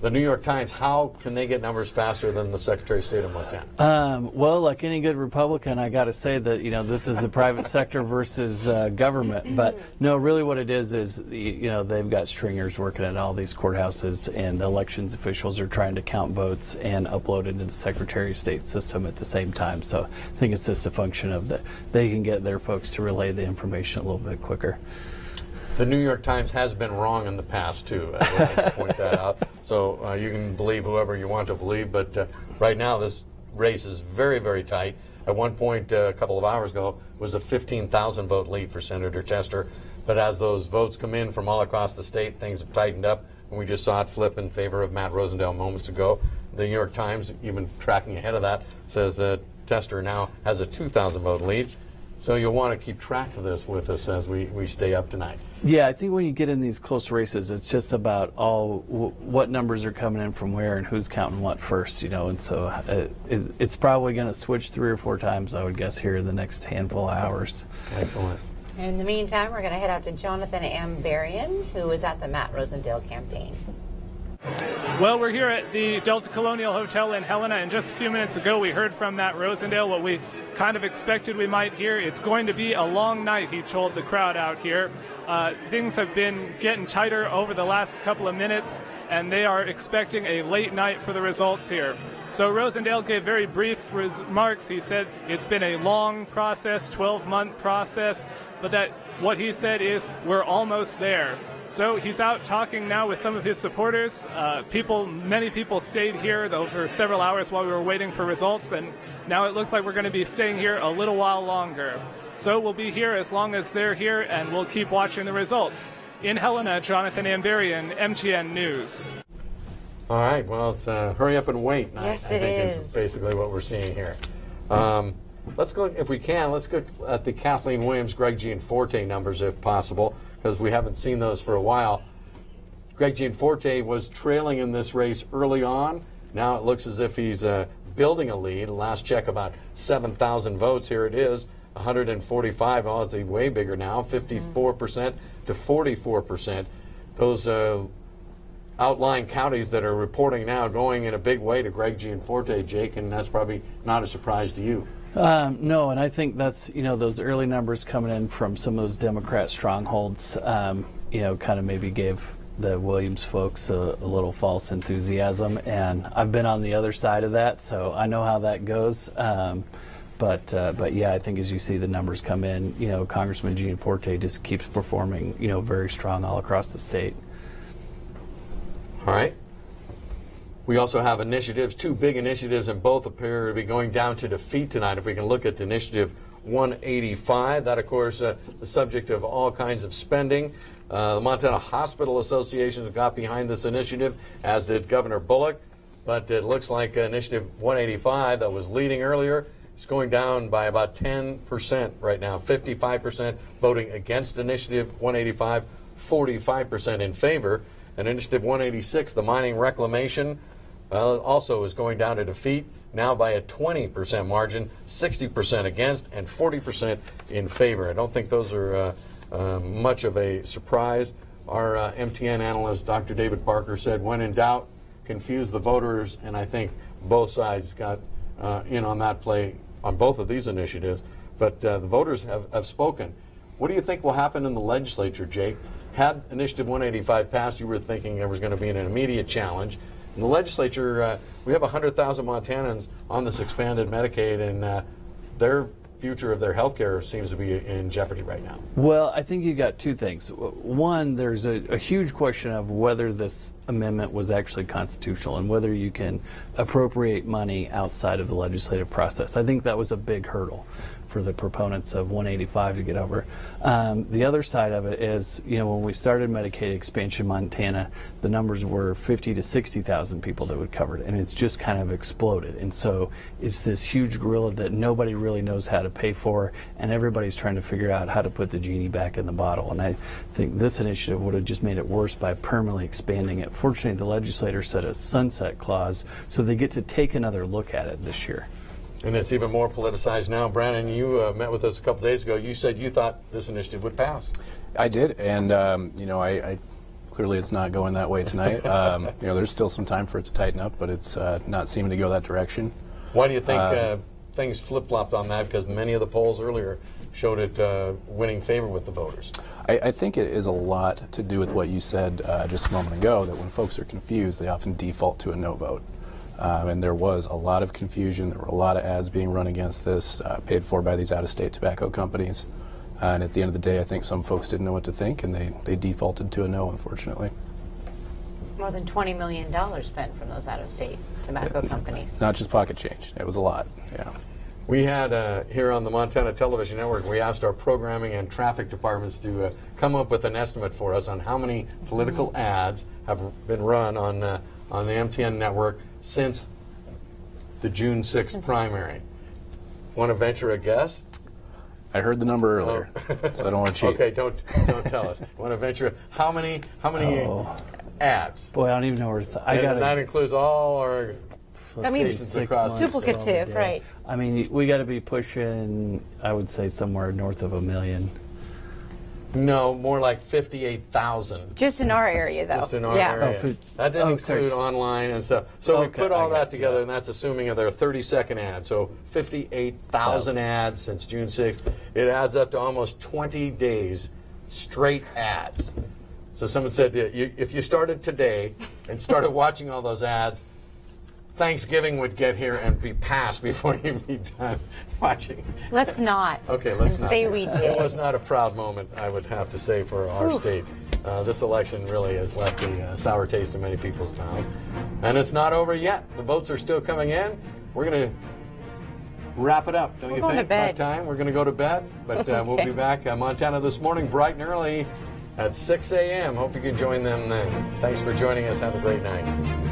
The New York Times, how can they get numbers faster than the Secretary of State of Montana? Well, like any good Republican, I got to say that, this is the private sector versus government. But no, really what it is, they've got stringers working at all these courthouses, and the elections officials are trying to count votes and upload into the Secretary of State system at the same time. So I think it's just a function of that they can get their folks to relay the information a little bit quicker. The New York Times has been wrong in the past, too. I would like to point that out. So you can believe whoever you want to believe. But right now, this race is very, very tight. At one point, a couple of hours ago, was a 15,000 vote lead for Senator Tester. But as those votes come in from all across the state, things have tightened up. And we just saw it flip in favor of Matt Rosendale moments ago. The New York Times, even tracking ahead of that, says that Tester now has a 2,000 vote lead. So you'll want to keep track of this with us as we stay up tonight. Yeah, I think when you get in these close races, it's just about what numbers are coming in from where and who's counting what first, and so it's probably going to switch 3 or 4 times, I would guess, here in the next handful of hours. Excellent. In the meantime, we're going to head out to Jonathan Ambarian, who was at the Matt Rosendale campaign. Well, we're here at the Delta Colonial Hotel in Helena, and just a few minutes ago we heard from Matt Rosendale what we kind of expected we might hear. It's going to be a long night, he told the crowd out here. Things have been getting tighter over the last couple of minutes, and they are expecting a late night for the results here. So Rosendale gave very brief remarks. He said it's been a long process, 12-month process, but that what he said is we're almost there. So he's out talking now with some of his supporters. Many people stayed here over several hours while we were waiting for results, and now it looks like we're going to be staying here a little while longer. So we'll be here as long as they're here, and we'll keep watching the results. In Helena, Jonathan Ambarian, MTN News. All right, well, it's hurry up and wait night, yes, I think is basically what we're seeing here. Let's go, if we can, let's look at the Kathleen Williams, Greg Gianforte numbers if possible, because we haven't seen those for a while. Greg Gianforte was trailing in this race early on. Now it looks as if he's building a lead. Last check, about 7,000 votes. Here it is, 145. Oh, it's way bigger now, 54% to 44%. Those outlying counties that are reporting now going in a big way to Greg Gianforte, Jake, and that's probably not a surprise to you. No, and I think that's, those early numbers coming in from some of those Democrat strongholds, kind of maybe gave the Williams folks a little false enthusiasm. And I've been on the other side of that, so I know how that goes. But yeah, I think as you see the numbers come in, Congressman Gianforte just keeps performing, very strong all across the state. All right. We also have initiatives, 2 big initiatives, and both appear to be going down to defeat tonight. If we can look at Initiative 185, that, of course, the subject of all kinds of spending. The Montana Hospital Association got behind this initiative, as did Governor Bullock. But it looks like Initiative 185, that was leading earlier, is going down by about 10% right now. 55% voting against Initiative 185, 45% in favor. And Initiative 186, the mining reclamation, also is going down to defeat, now by a 20% margin, 60% against and 40% in favor. I don't think those are much of a surprise. Our MTN analyst, Dr. David Parker, said, when in doubt, confuse the voters, and I think both sides got in on that play on both of these initiatives. But the voters have spoken. What do you think will happen in the legislature, Jake? Had Initiative 185 passed, you were thinking there was going to be an immediate challenge. In the legislature, we have 100,000 Montanans on this expanded Medicaid, and their future of their health care seems to be in jeopardy right now. Well, I think you got 2 things. One, there's a huge question of whether this amendment was actually constitutional and whether you can appropriate money outside of the legislative process. I think that was a big hurdle for the proponents of 185 to get over. The other side of it is, when we started Medicaid expansion in Montana, the numbers were 50 to 60,000 people that would cover it, and it's just kind of exploded. And so it's this huge gorilla that nobody really knows how to pay for, and everybody's trying to figure out how to put the genie back in the bottle. And I think this initiative would have just made it worse by permanently expanding it. Fortunately, the legislature set a sunset clause, so they get to take another look at it this year. And it's even more politicized now. Brandon, you met with us a couple days ago. You said you thought this initiative would pass. I did, and I clearly it's not going that way tonight. There's still some time for it to tighten up, but it's not seeming to go that direction. Why do you think things flip-flopped on that? Because many of the polls earlier showed it winning favor with the voters. I think it is a lot to do with what you said just a moment ago, that when folks are confused, they often default to a no vote. And there was a lot of confusion. There were a lot of ads being run against this, paid for by these out-of-state tobacco companies. And at the end of the day, I think some folks didn't know what to think, and they defaulted to a no, unfortunately. More than $20 million spent from those out-of-state tobacco companies. Not just pocket change. It was a lot, yeah. We had, here on the Montana Television Network, we asked our programming and traffic departments to come up with an estimate for us on how many political ads have been run on the MTN network since the June 6th primary. Want to venture a guess? I heard the number earlier, so I don't want to cheat. Okay, don't tell us. Want to venture how many ads? Boy, I don't even know where to. And that includes all our stations across duplicative, right? I mean, we got to be pushing, I would say, somewhere north of 1 million. No, more like 58,000. Just in our area, though. Just in our area. That didn't include online and stuff. So we put all that together, and that's assuming their 30-second ad. So 58,000 ads since June 6th. It adds up to almost 20 days straight ads. So someone said, if you started today and started watching all those ads, Thanksgiving would get here and be passed before you'd be done watching. Let's not. Okay, let's not. Say we did. It was not a proud moment, I would have to say, for our state. This election really has left a sour taste in many people's mouths. And it's not over yet. The votes are still coming in. We're going to wrap it up, don't you think? About time. We're going to go to bed, but we'll be back Montana this morning bright and early at 6 a.m. Hope you can join them then. Thanks for joining us. Have a great night.